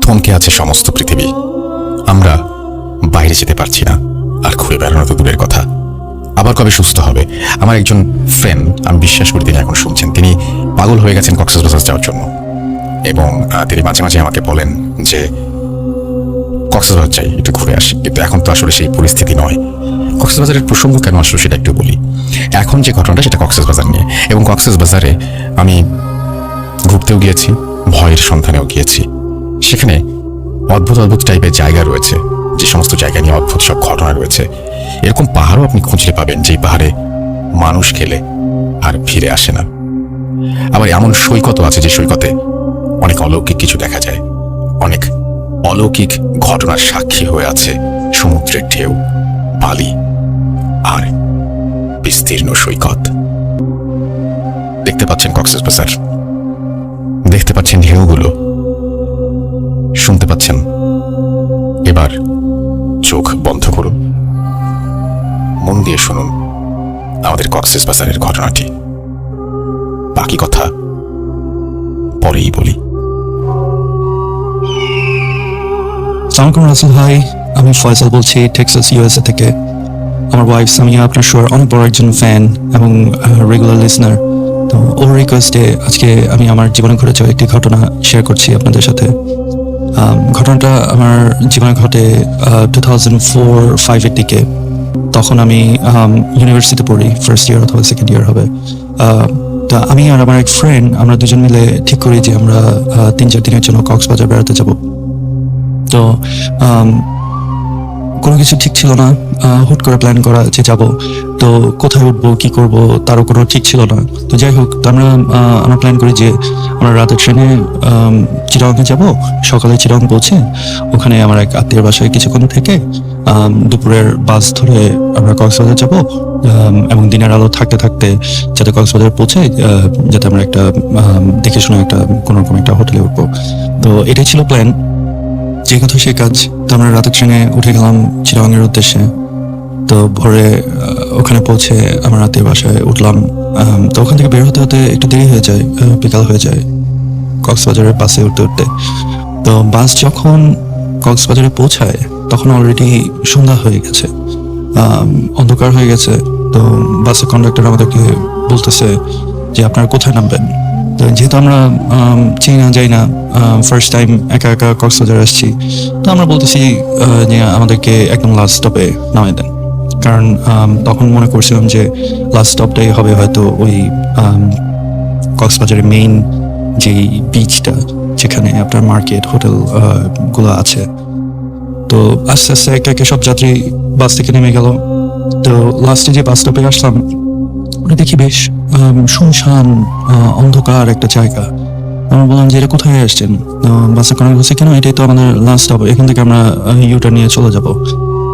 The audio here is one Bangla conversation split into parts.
থমকে আছে সমস্ত পৃথিবী। আমরা বাইরে যেতে পারছি না, আর ঘুরে বেড়ানো তো দূরের কথা। আবার কবে সুস্থ হবে? আমার একজন ফ্রেন্ড, আমি বিশ্বাস করি তিনি এখন শুনছেন, তিনি পাগল হয়ে গেছেন কক্সবাজার যাওয়ার জন্য, এবং তিনি মাঝে মাঝে আমাকে বলেন যে কক্সবাজার যাই, একটু ঘুরে আসি। কিন্তু এখন তো আসলে সেই পরিস্থিতি নয়। কক্সবাজারের প্রসঙ্গ কেন আসলো সেটা একটু বলি। এখন যে ঘটনাটা সেটা কক্সবাজার নিয়ে, এবং কক্সবাজারে আমি ঘুরতেও গিয়েছি, ভয়ের সন্ধানেও গিয়েছি। সেখানে অদ্ভুত অদ্ভুত টাইপের জায়গা রয়েছে, যে সমস্ত জায়গা নিয়ে অদ্ভুত সব ঘটনা রয়েছে। এরকম পাহাড়ও আপনি খুঁজলে পাবেন যেই পাহাড়ে মানুষ গেলে আর ফিরে আসে না। আবার এমন সৈকতও আছে যে সৈকতে অনেক অলৌকিক কিছু দেখা যায়, অনেক অলৌকিক ঘটনার সাক্ষী হয়ে আছে সমুদ্রের ঢেউ, বালি আর বিস্তীর্ণ সৈকত। দেখতে পাচ্ছেন কক্সবাজার, দেখতে পাচ্ছেন ঢেউগুলো, শুনতে পাচ্ছেন। এবার চোখ বন্ধ করুন, মন দিয়ে শুনুন আমাদের কক্সবাজারের ঘটনাটি। বাকি কথা পরেই বলি। আসসালামু আলাইকুম রাসেল ভাই, আমি ফয়সাল বলছি টেক্সাস ইউএসএ থেকে। আমার ওয়াইফ সামিয়া আপনার শোর অনেক বড় একজন ফ্যান এবং রেগুলার লিসনার। তো ওর রিকোয়েস্টে আজকে আমি আমার জীবনে ঘটে যাওয়া একটি ঘটনা শেয়ার করছি আপনাদের সাথে। ঘটনাটা আমার জীবনে ঘটে 2004-05 দিকে। তখন আমি ইউনিভার্সিটিতে পড়ি, ফার্স্ট ইয়ার অথবা সেকেন্ড ইয়ার হবে। তা আমি আর আমার এক ফ্রেন্ড, আমরা দুজন মিলে ঠিক করি যে আমরা 3-4 দিনের জন্য কক্সবাজার বেড়াতে যাব। তো কোনো কিছু ঠিক ছিল না, হুট করে প্ল্যান করা যে যাব, তো কোথায় উঠবো কি করব তারও কোনো ঠিক ছিল না। তো যাই হোক, তো আমরা প্ল্যান করি যে আমরা রাতের ট্রেনে চিটাগংয়ে যাব। সকালে চিটাগং পৌঁছে ওখানে আমার এক আত্মীয়ের বাসায় কিছুক্ষণ থেকে দুপুরের বাস ধরে আমরা কক্সবাজার যাব, এবং দিনের আলো থাকতে থাকতে যাতে কক্সবাজার পৌঁছে যাতে আমরা একটা দেখে শুনে একটা কোনো রকম একটা হোটেলে উঠবো। তো এটাই ছিল প্ল্যান, যে কথা সে কাজ। তো আমরা রাতের ট্রেনে উঠে গেলাম চিটাগংয়ের উদ্দেশ্যে। তো ভোরে ওখানে পৌঁছে আমার রাতের বাসায় উঠলাম। তো ওখান থেকে বের হতে হতে একটু দেরি হয়ে যায়, বিকাল হয়ে যায় কক্সবাজারের বাসে উঠতে উঠতে। তো বাস যখন কক্সবাজারে পৌঁছায় তখন অলরেডি সন্ধ্যা হয়ে গেছে, অন্ধকার হয়ে গেছে। তো বাসের কন্ডাক্টর আমাদেরকে বলতেছে যে আপনারা কোথায় নামবেন। তো যেহেতু আমরা চিনি না যাই না, ফার্স্ট টাইম একা একা কক্সবাজার আসছি, তো আমরা বলতেছি যে আমাদেরকে একদম লাস্ট স্টপে নামাই দেন। কারণ তখন মনে করছিলাম যে লাস্ট স্টপটাই হবে হয়তো ওই কক্সবাজারের মেইন যেই বিচটা, যেখানে আপনার মার্কেট হোটেল গুলো আছে। তো আস্তে আস্তে একে একে সব যাত্রী বাস থেকে নেমে গেল। তো লাস্টে যে বাস স্টপে আসলাম, দেখি বেশ শুনশান অন্ধকার একটা জায়গা। আমরা বললাম যে এটা কোথায় আসছেন? বাসে কন্ডাক্টর বলছে কেন, এটাই তো আমাদের লাস্ট স্টপ, এখান থেকে আমরা ইউটার নিয়ে চলে যাব।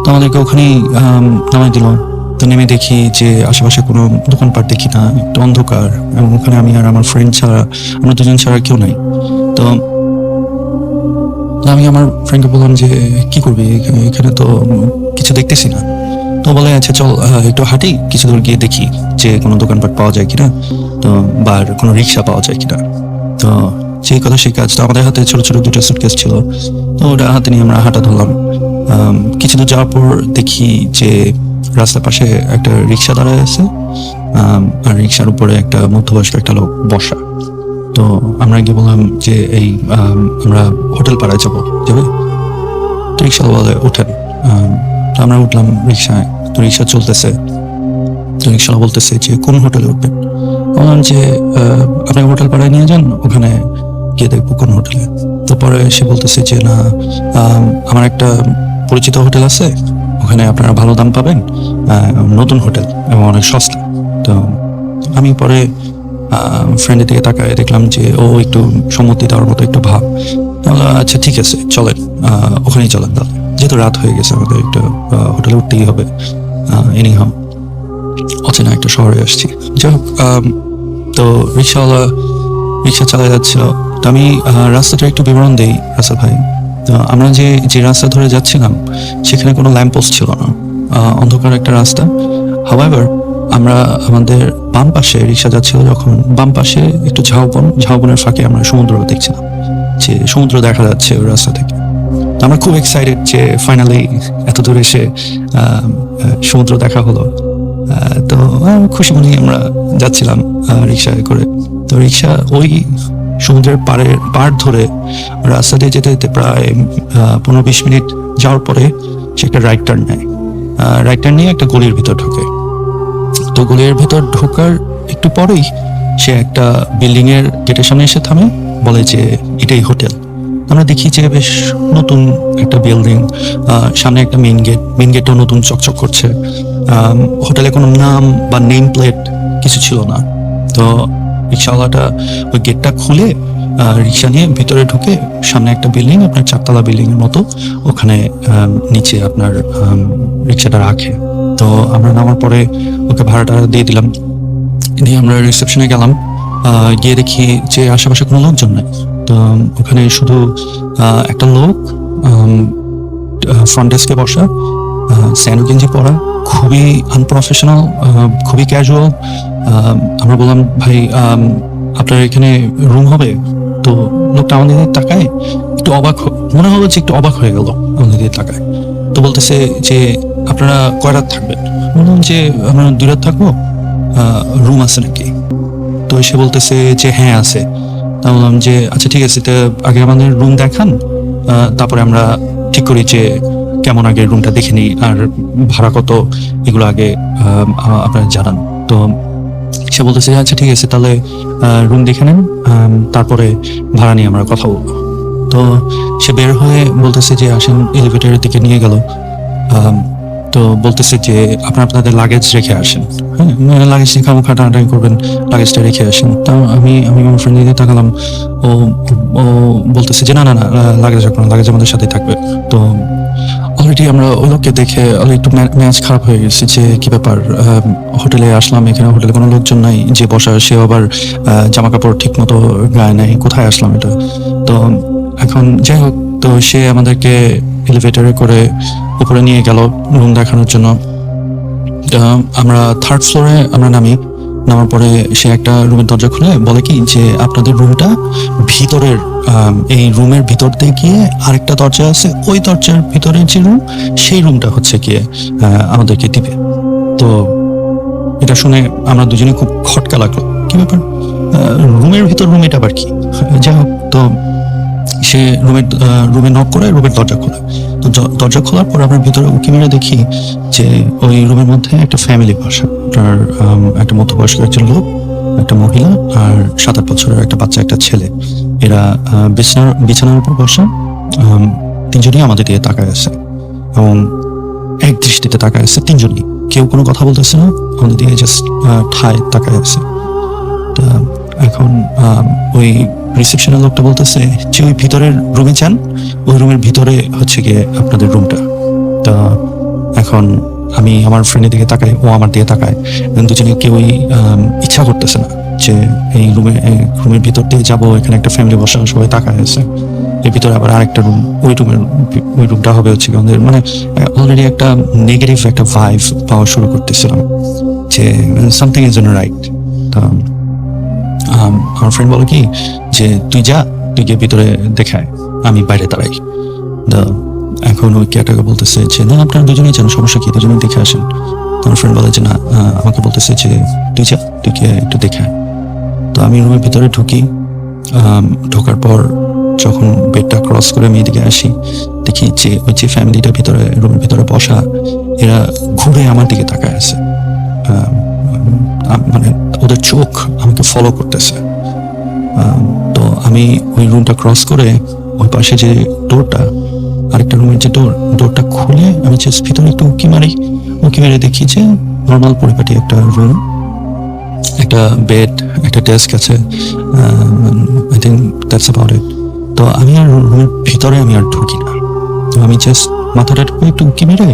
তো আমাদেরকে ওখানেই নামাই দিল। তো নেমে দেখি যে আশেপাশে কোনো দোকানপাট দেখি না, একটু অন্ধকার, এবং ওখানে আমি আর আমার ফ্রেন্ড ছাড়া, আমরা দুজন ছাড়া কেউ নাই। তো আমি আমার ফ্রেন্ডকে বললাম যে কি করবি, এখানে তো কিছু দেখতেছি না। তো বলে আচ্ছা চল একটু হাঁটি, কিছু দূর গিয়ে দেখি যে কোনো দোকানপাট পাওয়া যায় কিনা, তো বা কোনো রিক্সা পাওয়া যায় কিনা। তো সেই কথা সেই কাজ। তো আমাদের হাতে ছোট ছোট দুটো সুটকেস ছিল, তো ওটা হাতে নিয়ে আমরা হাঁটা ধরলাম। কিছু দূর যাওয়ার পর দেখি যে রাস্তার পাশে একটা রিক্সা দাঁড়ায় আছে, আর রিক্সার উপরে একটা মধ্যবয়স্ক একটা লোক বসা। তো আমরা গিয়ে বললাম যে এই আমরা হোটেল পাড়ায় যাবে। তো রিক্সা বলে ওঠেন। তো আমরা উঠলাম রিক্সায়। তো রিক্সা চলতেছে। তো রিক্সা বলতেছে যে কোন হোটেলে উঠবেন। বললাম যে আপনাকে হোটেল পাড়ায় নিয়ে যান, ওখানে গিয়ে দেখবো কোন হোটেলে। তো পরে সে বলতেছে যে না, আমার একটা পরিচিত হোটেল আছে, ওখানে আপনারা ভালো দাম পাবেন, নতুন হোটেল এবং অনেক সস্তা। তো আমি পরে ফ্রেন্ডের দিকে তাকায় দেখলাম যে ও একটু সম্মতি দেওয়ার মতো একটু ভাব। আচ্ছা ঠিক আছে চলেন, ওখানেই চলেন তাহলে, যেহেতু রাত হয়ে গেছে আমাদের একটা হোটেলে উঠতেই হবে। এনিহাও অচেনা একটা শহরে আসছি। যাই হোক, তো রিক্সাওয়ালা রিক্সা চালা যাচ্ছিল। তো আমি রাস্তাটা একটু বিবরণ দেই রাসেল ভাই। তো আমরা যে রাস্তা ধরে যাচ্ছিলাম সেখানে কোনো ল্যাম্পপোস্ট ছিল না, অন্ধকার একটা রাস্তা। হাওয়েভার আমরা আমাদের বাম পাশে রিক্সা যাচ্ছিল, যখন বাম পাশে একটু ঝাউবনের ফাঁকে আমরা সমুদ্র দেখছিলাম। যে সমুদ্র দেখা যাচ্ছে ওই রাস্তা থেকে। তো আমরা খুব এক্সাইটেড যে ফাইনালি এত দূর এসে সমুদ্র দেখা হলো। তো খুশি মনে আমরা যাচ্ছিলাম রিক্সায় করে। তো রিক্সা ওই সমুদ্রের পাড় ধরে রাস্তা দিয়ে যেতে যেতে প্রায় 15-20 মিনিট যাওয়ার পরে সে একটা রাইট টার্ন নেয়। রাইট টার্ন নিয়ে একটা গলির ভিতর ঢোকে। তো গলির ভিতর ঢোকার একটু পরেই সে একটা বিল্ডিং এর গেটের সামনে এসে থামে, বলে যে এটাই হোটেল। আমরা দেখি যে বেশ নতুন একটা বিল্ডিং, সামনে একটা মেইন গেটও নতুন চকচক করছে। হোটেলে কোনো নাম বা নেম প্লেট কিছু ছিল না। তো রিক্সাওয়ালাটা ওই গেটটা খুলে রিক্সা নিয়ে ভিতরে ঢুকে সামনে একটা বিল্ডিং, আপনার 4তলা বিল্ডিং এর মতো, ওখানে নিচে আপনার রিক্সাটা রাখে। তো আমরা নামার পরে ওকে ভাড়াটা দিয়ে দিলাম, দিয়ে আমরা রিসেপশনে গেলাম। গিয়ে দেখি যে আশেপাশে কোনো লোকজন নাই। তো ওখানে শুধু একটা লোক ফ্রন্ট ডেস্কে বসা, স্যান্ডো গেঞ্জি পরা, খুবই আনপ্রফেশনাল, খুবই ক্যাজুয়াল। আমরা বললাম, ভাই আপনার এখানে রুম হবে? তো লোকটা আমাদের দিকে তাকায়, একটু অবাক, মনে হলো যে একটু অবাক হয়ে গেল আমাদের দিকে তাকায়। তো বলতেছে যে আপনারা কয় রাত থাকবেন? বললাম যে আমরা 2 রাত থাকবো, রুম আছে নাকি? তো সে বলতেছে যে হ্যাঁ আছে। তা বললাম যে আচ্ছা ঠিক আছে, তো আগে আমাদের রুম দেখান, তারপরে আমরা ঠিক করি যে কেমন, আগে রুমটা দেখে নিই, আর ভাড়া কত এগুলো আগে আপনারা জানান। তো সে বলতেছে আচ্ছা ঠিক আছে, তাহলে রুম দেখে নেন, তারপরে ভাড়া নিয়ে আমরা কথা বলবো। তো সে বের হয়ে বলতেছে যে আসেন, এলিভেটরের দিকে নিয়ে গেল। তো বলতেছে যে আপনাদের লাগেজ রেখে আসেন। হ্যাঁ, লাগেজ নিয়ে খামোখা টানাটানি করবেন, লাগেজটা রেখে আসেন। তা আমি আমার ফ্রেন্ড দিকে তাকালাম। ও বলতেছে যে না না না, লাগেজ রাখবো না, লাগেজ আমাদের সাথে থাকবে। তো অলরেডি আমরা ওই লোককে দেখে একটু ম্যাচ খারাপ হয়ে গেছে যে কি ব্যাপার, হোটেলে আসলাম, এখানে হোটেলে কোনো লোকজন নাই, যে বসা সে আবার জামা কাপড় ঠিক মতো গায়ে নাই, কোথায় আসলাম এটা। তো এখন যাই হোক, তো সে আমাদেরকে এলিভেটরে করে উপরে নিয়ে গেল রুম দেখানোর জন্য। আমরা 3rd ফ্লোরে আমরা নামার পরে সে একটা রুমের দরজা খুলে বলে কি যে আপনাদের রুমটা ভিতরের, এই রুমের ভিতর দিয়ে গিয়ে আরেকটা দরজা আছে, ওই দরজার ভিতরে যে রুম, সেই রুমটা হচ্ছে গিয়ে আমাদেরকে দিবে। তো এটা শুনে আমরা দুজনে খুব খটকা লাগলো, কি ব্যাপার, রুমের ভিতর রুম, এটা আবার কি? যাই হোক, তো সে রুমে নক করে রুমের দরজা খোলে। তো দরজা খোলার পর আমরা ভিতরে উঁকি মেরে দেখি যে ওই রুমের মধ্যে একটা ফ্যামিলি বসা, তার একটা মধ্যবয়স্ক একজন লোক, একটা মহিলা, আর 7-8 বছরের একটা বাচ্চা, একটা ছেলে। এরা বিছানার উপর বসা, তিনজনই আমাদের দিকে তাকায় আছে এবং এক দৃষ্টিতে তাকায় আছে তিনজনই, কেউ কোনো কথা বলতেছে না, আমাদের দিকে জাস্ট ঠায় তাকায় আছে। তা এখন ওই রিসেপশনের লোকটা বলতেছে যে ওই ভিতরের রুমে যান, ওই রুমের ভিতরে হচ্ছে গিয়ে আপনাদের রুমটা। তা এখন আমি আমার ফ্রেন্ডের দিকে তাকাই, ও আমার দিকে তাকায়, দুজনে কেউই ইচ্ছা করতেছে না যে এই রুমের ভিতর দিয়ে যাবো, এখানে একটা ফ্যামিলি বসা, সবাই তাকায় আছে। এর ভিতরে আবার আরেকটা রুম, ওই রুমটা হবে হচ্ছে কি আমাদের, মানে অলরেডি একটা নেগেটিভ একটা ভাইব পাওয়া শুরু করতেছিলাম যে সামথিং ইজ নট রাইট। তা আমার ফ্রেন্ড বলে কি যে তুই গিয়ে ভিতরে দেখায়, আমি বাইরে দাঁড়াই। এখন ওই ক্যাটাকে বলতেছে যে না আপনারা দুজনেই যান, সমস্যা কি, দুজনেই দেখে আসেন। আমার ফ্রেন্ড বলে যে না, আমাকে বলতেছে যে তুই গিয়ে একটু দেখায়। তো আমি রুমের ভিতরে ঢুকি। ঢোকার পর যখন বেডটা ক্রস করে আমি এদিকে আসি, দেখি যে ওই যে ফ্যামিলিটা ভিতরে রুমের ভিতরে বসা, এরা ঘুরে আমার দিকে তাকায় আছে, মানে ওদের চোখ আমাকে ফলো করতেছে। তো আমি ওই রুমটা ক্রস করে ওই পাশে যে ডোরটা, আরেকটা রুমের যে ডোরটা খুলে আমি জাস্ট ভিতরে একটু উঁকি মেরে দেখি যে নর্মাল পরিপাটি একটা রুম, একটা বেড, একটা ডেস্ক আছে, I think that's about it. তো আমি আর রুমের ভিতরে আমি আর ঢুকি না। তো আমি জাস্ট মাথাটা একটু উঁকি মেরে,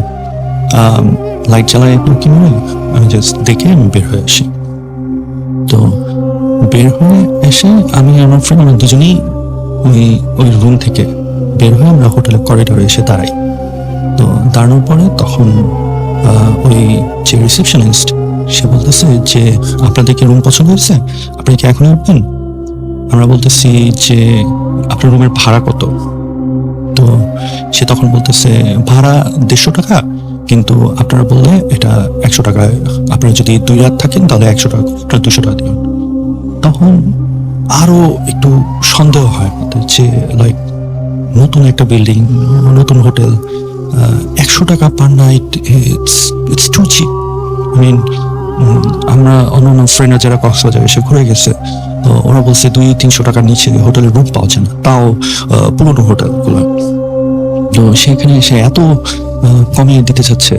লাইট জ্বালায় একটু উঁকি মেরে আমি জাস্ট দেখে আমি বের হয়ে আসি। তো বের হয়ে এসে আমি আমার ফ্রেন্ড, আমরা দুজনেই ওই রুম থেকে বের হয়ে আমরা হোটেলের করিডোরে এসে দাঁড়াই। তো দাঁড়ানোর পরে তখন ওই যে রিসেপশনিস্ট, সে বলতেছে যে আপনাদের কি রুম পছন্দ হয়েছে, আপনি কি এখনই উঠবেন? আমরা বলতেছি যে আপনার রুমের ভাড়া কত। তো সে তখন বলতেছে ভাড়া 150 টাকা, কিন্তু আপনারা বললে এটা 100 টাকায়, আপনারা যদি 2 রাত থাকেন তাহলে 100 টাকা, 200 টাকা দিবেন। তখন আরো একটু সন্দেহ হয় আমাদের যে লাইক নতুন একটা বিল্ডিং, নতুন হোটেল, 100 টাকা per night, it's too cheap. I mean আমরা অন্যান্য ফ্রেন্ডরা যারা কক্সবাজার এসে ঘুরে গেছে, তো ওরা বলছে 200-300 টাকার নিচে হোটেলের রুম পাওয়া যায় না, তাও পুরোনো হোটেলগুলো। তো সেখানে সে এত কমিয়ে দিতে চাচ্ছে,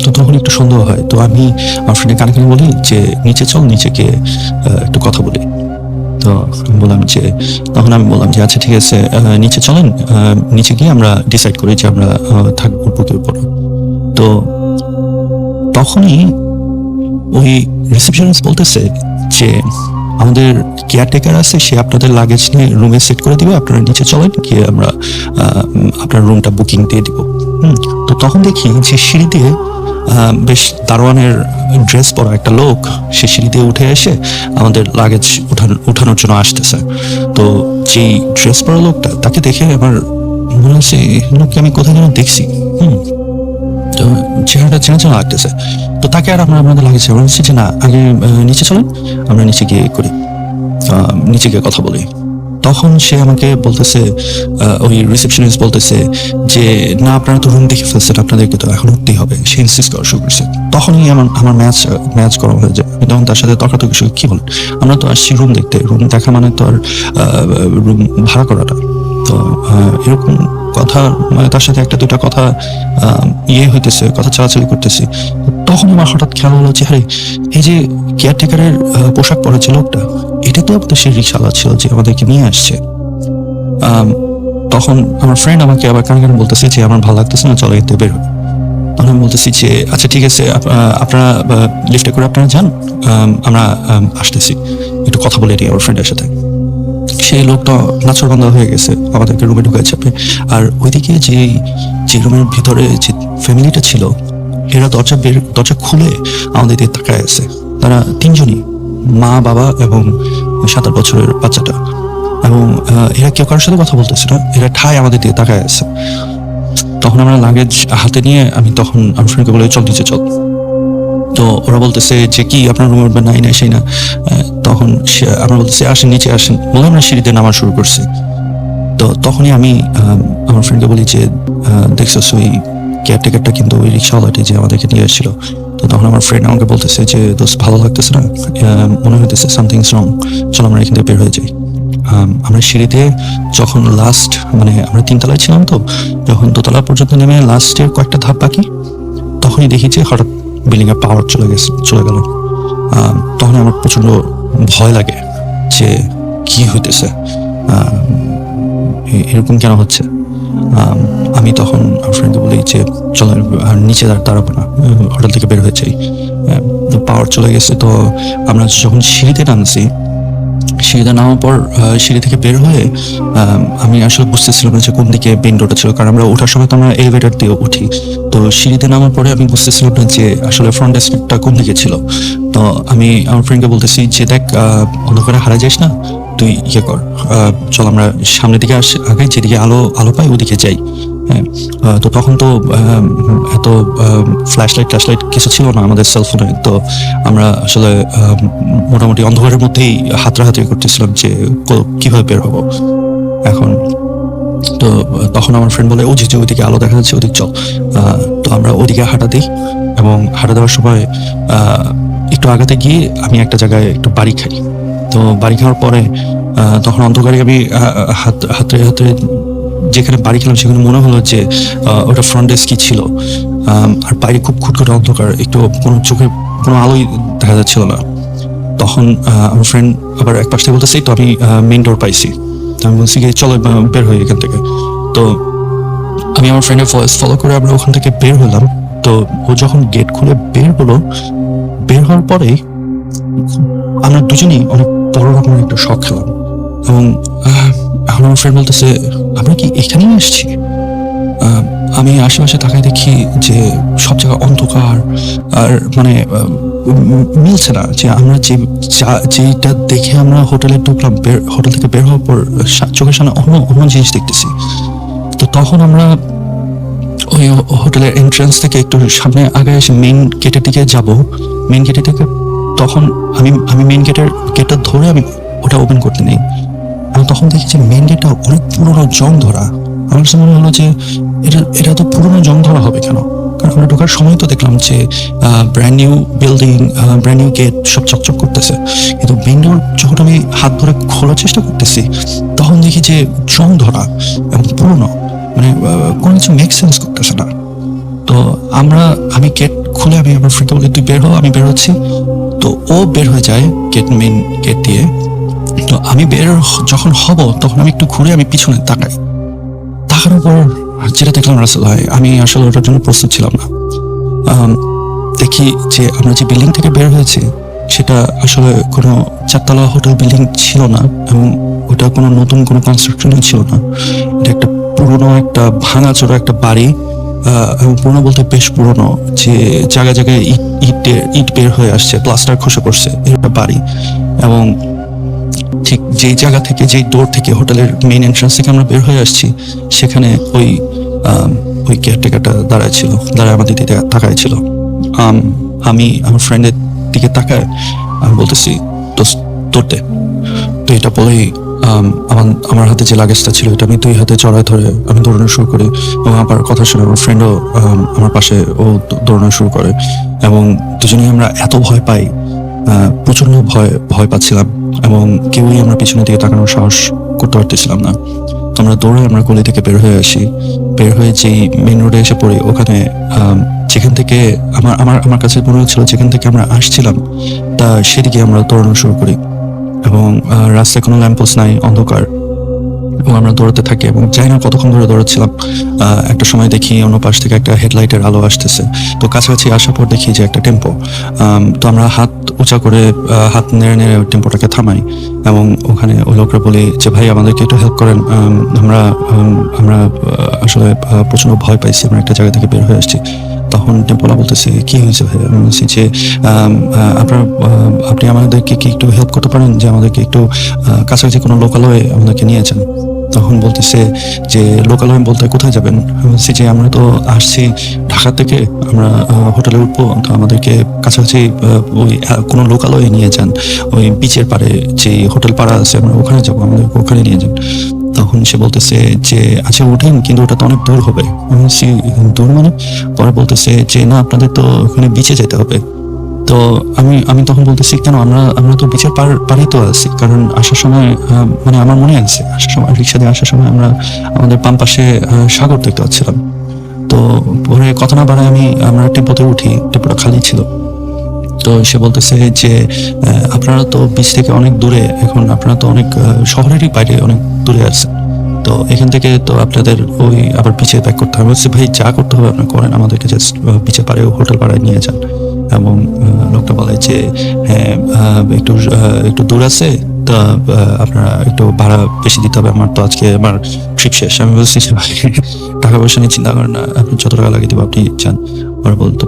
তো তখন একটু সন্দেহ হয়। তো আমি আমার ফ্রেন্ডের কানে কানে বলি যে নিচে চল, নিচে গিয়ে একটু কথা বলি। তো তখন আমি বললাম যে আচ্ছা ঠিক আছে, নিচে চলেন, নিচে গিয়ে আমরা ডিসাইড করি যে আমরা থাকবো বুকের উপর। তো তখনই ওই রিসেপশনিস্ট বলতেছে যে আমাদের কেয়ারটেকার আছে, সে আপনাদের লাগেজ নিয়ে রুমে সেট করে দিবে, আপনারা নিচে চলেন, গিয়ে আমরা আপনার রুমটা বুকিং দিয়ে দিব। তো তখন দেখি যে সিঁড়ি দিয়ে বেশ দারোয়ানের ড্রেস পরা একটা লোক সে সিঁড়ি দিয়ে উঠে এসে আমাদের লাগেজ উঠানোর জন্য আসতেছে। তো যেই ড্রেস পরা লোকটা, তাকে দেখে আমার মনে হচ্ছে লোককে আমি কোথায় যেন দেখছি। তো চেহারাটা চেনা চেনা লাগতেছে। তো তাকে আর আমাদের লাগেছে, আমরা বলছি যে না, আগে নিচে চলেন, আমরা নিচে গিয়ে করি, নিচে গিয়ে কথা বলি। তখন সে আমাকে বলতেছে, ওই রিসেপশনিস্ট বলতেছে যে না, আপনারা তো রুম দেখে ফেলছেন, আপনাদেরকে তো এখন উঠতেই হবে। সে ইনসিস্ট করা শুরু করছে। তখনই আমার ম্যাচ গরম হয়ে যায়। আমি তখন তার সাথে তর্কাতর্কি শুরু, কি বলেন, আমরা তো আসছি রুম দেখতে, রুম দেখা মানে তো আর রুম ভাড়া করাটা। তো এরকম কথা, মানে তার সাথে একটা দুটা কথা হইতেছে, কথা চালাচালি করতেছি। তখন আমার হঠাৎ খেয়াল হলো যে আরে, এই যে কেয়ারটেকারের পোশাক পরা যে লোকটা, এটা তো আমাদের সেই রিক্সাওয়ালা ছিল যে আমাদেরকে নিয়ে আসছে। তখন আমার ফ্রেন্ড আমাকে আবার কানে কানে বলতেছে যে আমার ভালো লাগতেছে না, চলো এতে বের হই। তখন আমি বলতেছি যে আচ্ছা ঠিক আছে, আপনারা লিফটে করে আপনারা যান, আমরা আসতেছি, একটু কথা বলে নিই আমার ফ্রেন্ডের সাথে। সেই লোকটা নাচরবান্ধা হয়ে গেছে, আমাদেরকে রুমে ঢুকাইছে। আর ওইদিকে যে রুমের ভিতরে যে ফ্যামিলিটা ছিল, এরা দরজা খুলে আমাদের দিকে তাকায় আছে। তারা 3জনই, মা, বাবা এবং 7-8 বছরের বাচ্চাটা। এবং এরা কেউ কারোর সাথে কথা বলতেছে না, এরা ঠায় আমাদের দিকে তাকায় আছে। তখন আমরা লাগেজ হাতে নিয়ে আমি তখন আমার ফ্রেন্ডকে বলে চল নিচে চল। তো ওরা বলতেছে যে কি আপনার রুমে উঠবেন, নাই সেই না। তখন আমরা বলতেছি আসেন, নিচে আসেন, বলে আমরা সিঁড়িতে নামা শুরু করছি। তো তখনই আমি আমার ফ্রেন্ডকে বলি যে দেখছো ওই কেয়ারটেকারটা কিন্তু ওই রিক্সাওয়ালাটি যে আমাদেরকে নিয়ে এসেছিল। তো তখন আমার ফ্রেন্ড আমাকে বলতেছে যে দোস্ত ভালো লাগতেছে না, মনে হইতেছে সামথিংস রং, চলো আমরা এখান থেকে বের হয়ে যাই। আমরা সিঁড়িতে যখন লাস্ট, মানে আমরা 3 তলায় ছিলাম, তো যখন 2 তলা পর্যন্ত নেমে লাস্টের কয়েকটা ধাপ বাকি, তখনই দেখি যে হঠাৎ বিল্ডিং এর পাওয়ার চলে গেল। তখন আমার প্রচন্ড ভয় লাগে যে কি হইতেছে, এরকম কেন হচ্ছে। আমি তখন আমার ফ্রেন্ডকে বলি যে চলো আর নিচে দাঁড়াবো না, হোটেল থেকে বের হয়ে যাই। পাওয়ার চলে গেছে। তো আমরা যখন সিঁড়িতে নামছি, সিঁড়িতে নামার পর সিঁড়ি থেকে বের হয়ে আমি আসলে বুঝতেছিলাম না যে কোন দিকে মেইন রোডটা ছিল, কারণ আমরা ওঠার সময় তো আমরা এলিভেটর দিয়ে উঠি। তো সিঁড়িতে নামার পরে আমি বুঝতেছিলাম না যে আসলে ফ্রন্ট ডেস্কটা কোন দিকে ছিল। তো আমি আমার ফ্রেন্ডকে বলতেছি যে দেখ, অন্ধকারে হারা যাস না, তুই ইয়ে কর, চল আমরা সামনের দিকে আগে যেদিকে আলো পাই ওদিকে যাই। হ্যাঁ, তো তখন তো এত ফ্ল্যাশলাইট কিছু ছিল না আমাদের সেলফোনে। তো আমরা আসলে মোটামুটি অন্ধকারের মধ্যেই হাতড়াহাতড়ি করতেছিলাম যে কিভাবে বের হবো এখন। তো তখন আমার ফ্রেন্ড বলে ও যে ওইদিকে আলো দেখা যাচ্ছে, ওদিকে চল। তো আমরা ওদিকে হাঁটা দিই, এবং হাঁটা দেওয়ার সময় একটু আগাতে গিয়ে আমি একটা জায়গায় একটু বাড়ি খাই। তো বাড়ি খাওয়ার পরে তখন অন্ধকারে আমি হাতে যেখানে বাড়ি খেলাম সেখানে মনে হলো যে ওটা ফ্রন্ট ডেস্কই ছিল। আর বাইরে খুব খুটখুটে অন্ধকার, একটু কোনো চোখে কোনো আলোই দেখা যাচ্ছিল না। তখন আমার ফ্রেন্ড আবার এক পাশ থেকে বলতেছে তো আমি মেইন ডোর পাইছি। তো আমি বলছি কি চলো বের হই এখান থেকে। তো আমি আমার ফ্রেন্ডের ভয়েস ফলো করে আমরা ওখান থেকে বের হলাম। তো ও যখন গেট খুলে বের হলো, বের হওয়ার পরে আমরা দুজনেই অনেক বড় রকমের একটা শক খেলাম। এবং আমার ফ্রেন্ড বলতেছে আমরা কি এখানেই আসছি? আমি আশেপাশে তাকায় দেখি যে সব জায়গা অন্ধকার, আর মানে মিলছে না, যে আমরা যেটা দেখে আমরা হোটেলে ঢুকলাম, হোটেল থেকে বের হওয়ার পর চোখের সামনে অন্য অন্য জিনিস দেখতেছি। তো তখন আমরা ওই হোটেলের এন্ট্রান্স থেকে একটু সামনে আগে এসে মেইন গেটের দিকে যাব। মেইন গেটের থেকে তখন আমি মেইন গেটটা ধরে আমি ওটা ওপেন করতে নেই। আমি তখন দেখি যে মেইন গেটটা অনেক পুরোনো জং ধরা। আমার কাছে মনে হলো যে এটা তো পুরোনো জং ধরা হবে কেন, কারণ আমরা ঢোকার সময় তো দেখলাম যে brand new building, brand new gate, সব চকচক করতেছে। কিন্তু মেইন ডোর যখন আমি হাত ধরে খোলার চেষ্টা করতেছি তখন দেখি যে জং ধরা এবং পুরোনো, মানে কোনো কিছু মেক সেন্স করতেছে না। তো আমি গেট খুলে আমি আমার ফ্রেন্ডকে বলি তুই বের হও, আমি বের হচ্ছি। তো ও বের হয়ে যায় মেইন গেট দিয়ে। তো আমি যখন হব তখন আমি একটু ঘুরে আমি পিছনে তাকানোর পর যেটা দেখলাম রাসেল ভাই, আমি আসলে ওটার জন্য প্রস্তুত ছিলাম না। দেখি যে আমরা যে বিল্ডিং থেকে বের হয়েছি সেটা আসলে কোনো চারতলা হোটেল বিল্ডিং ছিল না, এবং ওটা কোনো নতুন কোনো কনস্ট্রাকশনই ছিল না। এটা একটা পুরোনো একটা ভাঙাচোরা একটা বাড়ি, এবং পুরোনো বলতে বেশ পুরোনো, যে জায়গায় জায়গায় ইট বের হয়ে আসছে, প্লাস্টার খসে পড়ছে, একটা বাড়ি। এবং ঠিক যেই জায়গা থেকে, যেই ডোর থেকে হোটেলের মেইন এন্ট্রান্স থেকে আমরা বের হয়ে আসছি, সেখানে ওই কেয়ারটেকারটা দাঁড়ায় আমাদের দিকে তাকায় ছিল। আমি আমার ফ্রেন্ডের দিকে তাকায় আমি বলতেছি তোরতে। তো এটা বলেই আমার হাতে যে লাগেজটা ছিল এটা আমি 2 হাতে জড়ায় ধরে আমি দৌড়ানো শুরু করি, এবং আমার কথা শুনে আমার ফ্রেন্ডও আমার পাশে ও দৌড়ানো শুরু করে, এবং দুজনেই আমরা এত ভয় পাই, প্রচন্ড ভয় পাচ্ছিলাম, এবং কেউই আমরা পিছনের দিকে তাকানোর সাহস করতে পারতেছিলাম না। তো আমরা দৌড়ে আমরা গলি থেকে বের হয়ে আসি। বের হয়ে যেই মেইন রোডে এসে পড়ি, ওখানে যেখান থেকে আমার কাছে মনে হচ্ছিল যেখান থেকে আমরা আসছিলাম তা সেদিকে আমরা দৌড়ানো শুরু করি, এবং রাস্তায় কোনো ল্যাম্পপোস্ট নাই, অন্ধকার, এবং আমরা দৌড়াতে থাকি। এবং জানি না কতক্ষণ ধরে দৌড়াচ্ছিলাম। একটা সময় দেখি অন্য পাশ থেকে একটা হেডলাইটের আলো আসতেছে। তো কাছাকাছি আসার পর দেখি যে একটা টেম্পো। তো আমরা হাত উঁচা করে হাত নেড়ে নেড়ে টেম্পোটাকে থামাই, এবং ওখানে ওই লোকরা বলি যে ভাই আমাদেরকে একটু হেল্প করেন, আমরা আসলে প্রচন্ড ভয় পাইছি, আমরা একটা জায়গা থেকে বের হয়ে আসছি। তখন টেম্পোলা বলতেছে কি হয়েছে ভাই? আমি বলছি যে আপনি আমাদেরকে কি একটু হেল্প করতে পারেন, যে আমাদেরকে একটু কাছাকাছি কোনো লোকালয়ে আমাদেরকে নিয়ে যান। তখন বলতেছে যে লোকালয় বলতে কোথায় যাবেন? আমি বলছি যে আমরা তো আসছি ঢাকা থেকে, আমরা হোটেলে উঠবো, তো আমাদেরকে কাছাকাছি ওই কোনো লোকালয়ে নিয়ে যান, ওই বিচের পাড়ে যে হোটেল পাড়া আছে আমরা ওখানে যাবো, আমাদেরকে ওখানে নিয়ে যান। তখন সে বলতেছে যে আচ্ছা উঠেন, কিন্তু ওটা তো অনেক দূর হবে। আমি বলছি দূর মানে? পরে বলতেছে যে না আপনাদের তো ওখানে বিচে যেতে হবে। তো আমি তখন বলতেছি কেন, আমরা তো বিচের পাড়েই তো আছি, কারণ আসার সময় মানে আমার মনে আছে আসার সময় রিক্সা দিয়ে আসার সময় আমরা আমাদের বাম পাশে সাগর দেখতে পাচ্ছিলাম। তো পরে কথা না বাড়ায় আমরা টেম্পোতে উঠি, টেম্পোটা খালি ছিল। তো সে বলতেছে যে আপনারা তো বিচ থেকে অনেক দূরে, এখন আপনারা তো অনেক শহরেরই বাইরে অনেক দূরে আছেন, তো এখান থেকে তো আপনাদের ওই আবার বিচে ব্যাক করতে হবে। বলছি ভাই যা করতে হবে আপনারা করেন, আমাদেরকে জাস্ট বিচে পাড়ে হোটেল পাড়ায় নিয়ে যান। এবং লোকটা বলে যে হ্যাঁ একটু দূর আছে, তা আপনারা একটু ভাড়া বেশি দিতে হবে, আমার তো আজকে আমার ট্রিপ শেষ। আমি বলছি যে ভাই টাকা পয়সা নিয়ে চিন্তা করেন না, আপনি যত টাকা লাগিয়ে দেবো আপনি চান।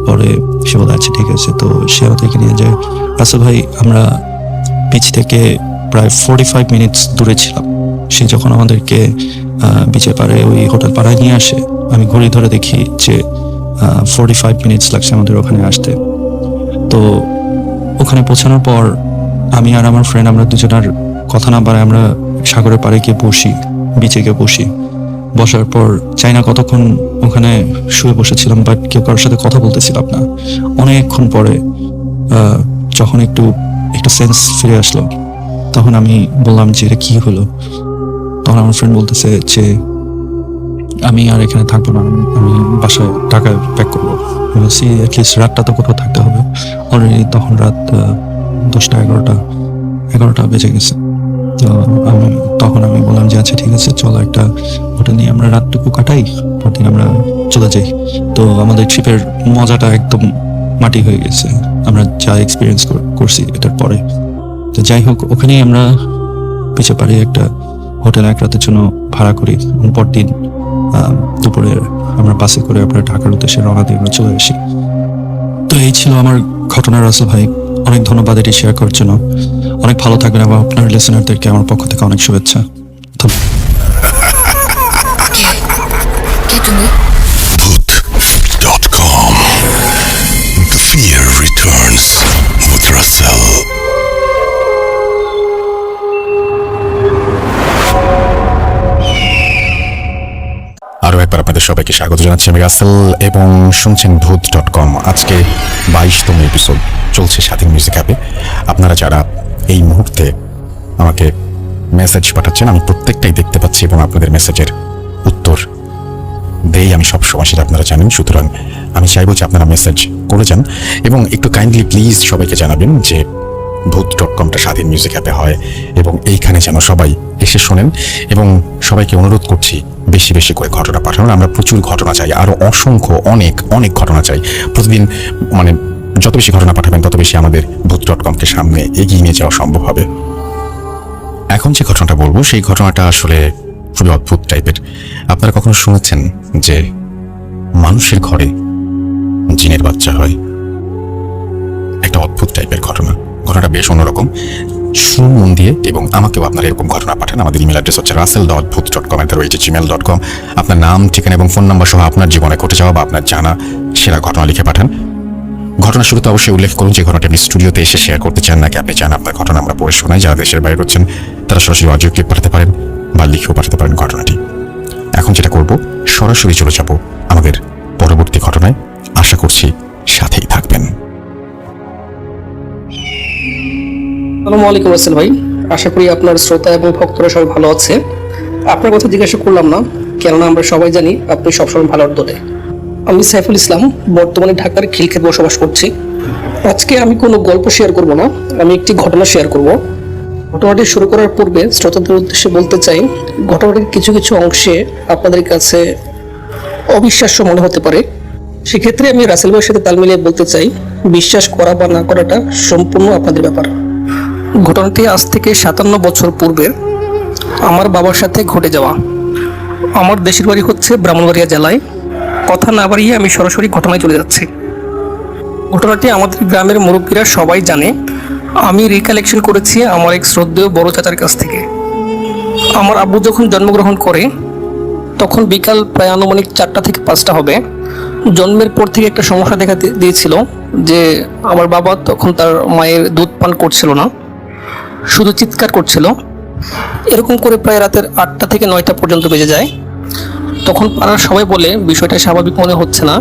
পরে সে বলে আচ্ছা ঠিক আছে। তো সে আমাদেরকে নিয়ে যায়। রাসেল ভাই আমরা বিচ থেকে প্রায় 45 মিনিটস দূরে ছিলাম। সে যখন আমাদেরকে বিচের পাড়ে ওই হোটেল পাড়ায় নিয়ে আসে, আমি ঘড়ি ধরে দেখি যে 45 মিনিটস লাগছে আমাদের ওখানে আসতে। তো ওখানে পৌঁছানোর পর আমি আর আমার ফ্রেন্ড আমরা দুজনের কথা না বাড়ায় আমরা সাগরের পাড়ে গিয়ে বসি, বিচে গিয়ে বসি। বসার পর চাই না কতক্ষণ ওখানে শুয়ে বসেছিলাম, বাট কেউ কারোর সাথে কথা বলতেছিলাম না। অনেকক্ষণ পরে যখন একটু সেন্স ফিরে আসলো, তখন আমি বললাম যে এটা কি হলো। তখন আমার ফ্রেন্ড বলতেছে যে আমি আর এখানে থাকবো না, আমি বাসায় টাকা প্যাক করবো। আমি বলছি অ্যাটলিস্ট রাতটা তো কোথাও থাকতে হবে। অলরেডি তখন রাত 10টা 11টা বেজে গেছে। তো তখন আমি বললাম যে আচ্ছা ঠিক আছে চলো একটা হোটেল নিয়ে আমরা রাতটুকু কাটাই, পরদিন আমরা চলে যাই। তো আমাদের ট্রিপের মজাটা একদম মাটি হয়ে গেছে, আমরা যা এক্সপিরিয়েন্স করছি এটার পরে। তো যাই হোক, ওখানেই আমরা পিছে পাড়ি একটা হোটেল 1 রাতের জন্য ভাড়া করি, এবং পরদিন দুপুরে আমরা বাসে করে আমরা ঢাকার উদ্দেশ্যে রওনা দিয়ে আমরা চলে আসি। তো এই ছিল আমার ঘটনা রাসেল ভাই, অনেক ধন্যবাদ এটি শেয়ার করার জন্য। অনেক ভালো থাকবেন এবং আপনার লিসেনারদেরকে আমার পক্ষ থেকে অনেক শুভেচ্ছা। কে তুমি? Bhoot.com. The fear returns with Russell. আরও একবার আপনাদের সবাইকে স্বাগত জানাচ্ছি আমি রাসেল এবং শুনছেন ভূত.com। আজকে 22তম এপিসোড চলছে স্বাধীন মিউজিক অ্যাপে। আপনারা যারা এই মুহূর্তে আমাকে মেসেজ পাঠাচ্ছেন, আমি প্রত্যেকটাই দেখতে পাচ্ছি এবং আপনাদের মেসেজের উত্তর দেই আমি সবসময়, সেটা আপনারা জানেন। সুতরাং আমি চাইবো যে আপনারা মেসেজ করে যান এবং একটু কাইন্ডলি প্লিজ সবাইকে জানাবেন যে ভূত.comটা স্বাধীন মিউজিক অ্যাপে হয় এবং এইখানে যেন সবাই এসে শোনেন। এবং সবাইকে অনুরোধ করছি বেশি বেশি করে ঘটনা পাঠানোর। আমরা প্রচুর ঘটনা চাই, আরও অসংখ্য অনেক অনেক ঘটনা চাই প্রতিদিন। মানে যত বেশি ঘটনা পাঠাবেন তত বেশি আমাদের ভূত.comকে সামনে এগিয়ে নিয়ে যাওয়া সম্ভব হবে। এখন যে ঘটনাটা বলবো সেই ঘটনাটা আসলে খুবই অদ্ভুত টাইপের। আপনারা কখনো শুনেছেন যে মানুষের ঘরে জিনের বাচ্চা হয়? একটা অদ্ভুত টাইপের ঘটনাটা বেশ অন্যরকম। শুনুন মন দিয়ে এবং আমাকেও আপনারা এরকম ঘটনা পাঠান। আমাদের ইমেল অ্যাড্রেস হচ্ছে russell.bhoot.com@gmail.com। আপনার নাম, ঠিকানা এবং ফোন নাম্বার সহ আপনার জীবনে ঘটে যাওয়া বা আপনার জানা সেরা ঘটনা লিখে পাঠান। ঘটনা শুরুতে অবশ্যই উল্লেখ করুন যে ঘটনাটি আপনি স্টুডিওতে এসে শেয়ার করতে চান নাকি আপনি চান আপনার ঘটনা আমরা পড়ে শোনাই। যারা দেশের বাইরে হচ্ছেন তারা সরাসরি অডিও ক্লিপ পাঠাতে পারেন বা লিখেও পাঠাতে পারেন ঘটনাটি। এখন যেটা করব, সরাসরি চলে যাব আমাদের পরবর্তী ঘটনায়। আশা করছি সাথেই থাকবেন। আসসালামু আলাইকুম রাসেল ভাই, আশা করি আপনার শ্রোতা এবং ভক্তরা সবাই ভালো আছে। আপনার কথা জিজ্ঞাসা করলাম না, কেননা আমরা সবাই জানি আপনি সবসময় ভালোর দলে। আমি সাইফুল ইসলাম, বর্তমানে ঢাকার খিলক্ষেতে বসবাস করছি। আজকে আমি কোনো গল্প শেয়ার করব না, আমি একটি ঘটনা শেয়ার করব। ঘটনাটি শুরু করার পূর্বে শ্রোতাদের উদ্দেশ্যে বলতে চাই, ঘটনাটির কিছু কিছু অংশে আপনাদের কাছে অবিশ্বাস্য মনে হতে পারে। সেক্ষেত্রে আমি রাসেল ভাইয়ের সাথে তাল মিলিয়ে বলতে চাই, বিশ্বাস করা বা না করাটা সম্পূর্ণ আপনাদের ব্যাপার। ঘটনাটি আজ থেকে 57 বছর পূর্বের আমার বাবার সাথে ঘটে যাওয়া। আমার দেশের বাড়ি হচ্ছে ব্রাহ্মণবাড়িয়া জেলায়। কথা না বাড়িয়ে আমি সরাসরি ঘটনায় চলে যাচ্ছি। ঘটনাটি আমাদের গ্রামের মুরব্বীরা সবাই জানে। আমি রিকালেকশন করেছি আমার এক শ্রদ্ধেয় বড় চাচার কাছ থেকে। আমার আব্বু যখন জন্মগ্রহণ করে তখন বিকাল প্রায় আনুমানিক 4টা থেকে 5টা হবে। জন্মের পর থেকে একটা সমস্যা দেখা দিয়েছিল যে আমার বাবা তখন তার মায়ের দুধ পান করছিল না, শুধু চিৎকার করছিল। এরকম করে প্রায় রাতের 8টা থেকে 9টা পর্যন্ত বেজে যায়। তখন পাড়ার সবাই বলে বিষয়টা স্বাভাবিক মনে হচ্ছে না,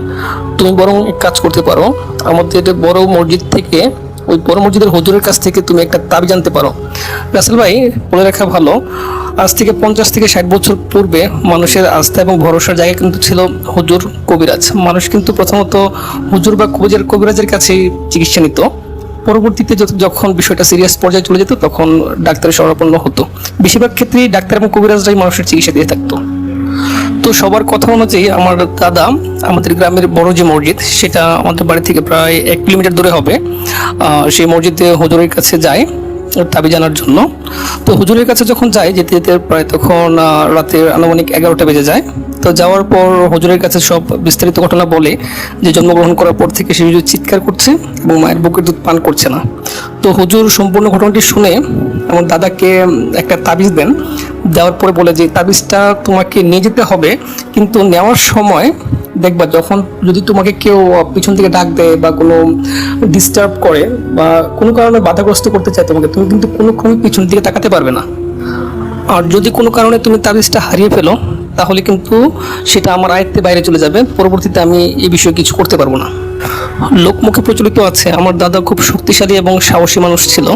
তুমি বরং এক কাজ করতে পারো, আমাদের বড় মসজিদ থেকে, ওই বড় মসজিদের হুজুরের কাছ থেকে তুমি একটা তাবিজ জানতে পারো। রাসেল ভাই, বলে রাখা ভালো, আজ থেকে 50 থেকে 60 বছর পূর্বে মানুষের আস্থা এবং ভরসার জায়গা কিন্তু ছিল হুজুর, কবিরাজ। মানুষ কিন্তু প্রথমত হুজুর বা কবিরাজের কাছেই চিকিৎসা নিত। পরবর্তীতে যখন বিষয়টা সিরিয়াস পর্যায়ে চলে যেত তখন ডাক্তারের শরণাপন্ন হতো। বেশিরভাগ ক্ষেত্রেই ডাক্তার এবং কবিরাজরাই মানুষের চিকিৎসা দিয়ে থাকতো। তো সবার কথা অনুযায়ী আমার দাদা আমাদের গ্রামের বড় যে মসজিদ, সেটা আমাদের বাড়ি থেকে প্রায় 1 কিলোমিটার দূরে হবে, সেই মসজিদে হুজুরের কাছে যায় তাবিজ জানার জন্য। তো হুজুরের কাছে যখন যায়, যেতে যেতে প্রায় তখন রাতের আনুমানিক 11টা বেজে যায়। তো যাওয়ার পর হুজুরের কাছে সব বিস্তারিত ঘটনা বলে যে জন্মগ্রহণ করার পর থেকে সে চিৎকার করছে এবং মায়ের বুকের দুধ পান করছে না। তো হুজুর সম্পূর্ণ ঘটনাটি শুনে আমার দাদাকে একটা তাবিজ দেন। দেওয়ার পরে বলে যে তাবিজটা তোমাকে নিয়ে যেতে হবে, কিন্তু নেওয়ার সময় দেখবা যখন যদি তোমাকে কেউ পিছন থেকে ডাক দেয় বা কোনো ডিস্টার্ব করে বা কোনো কারণে বাধাগ্রস্ত করতে চায় তোমাকে, তুমি কিন্তু কোনোক্ষণই পিছন দিকে তাকাতে পারবে না। আর যদি কোনো কারণে তুমি তাবিজটা হারিয়ে ফেলো তাহলে কিন্তু সেটা আমার আয়ত্তের বাইরে চলে যাবে, পরবর্তীতে আমি এই বিষয়ে কিছু করতে পারবো না। লোকমুখে প্রচলিত আছে আমার দাদা খুব শক্তিশালী এবং সাহসী মানুষ ছিল।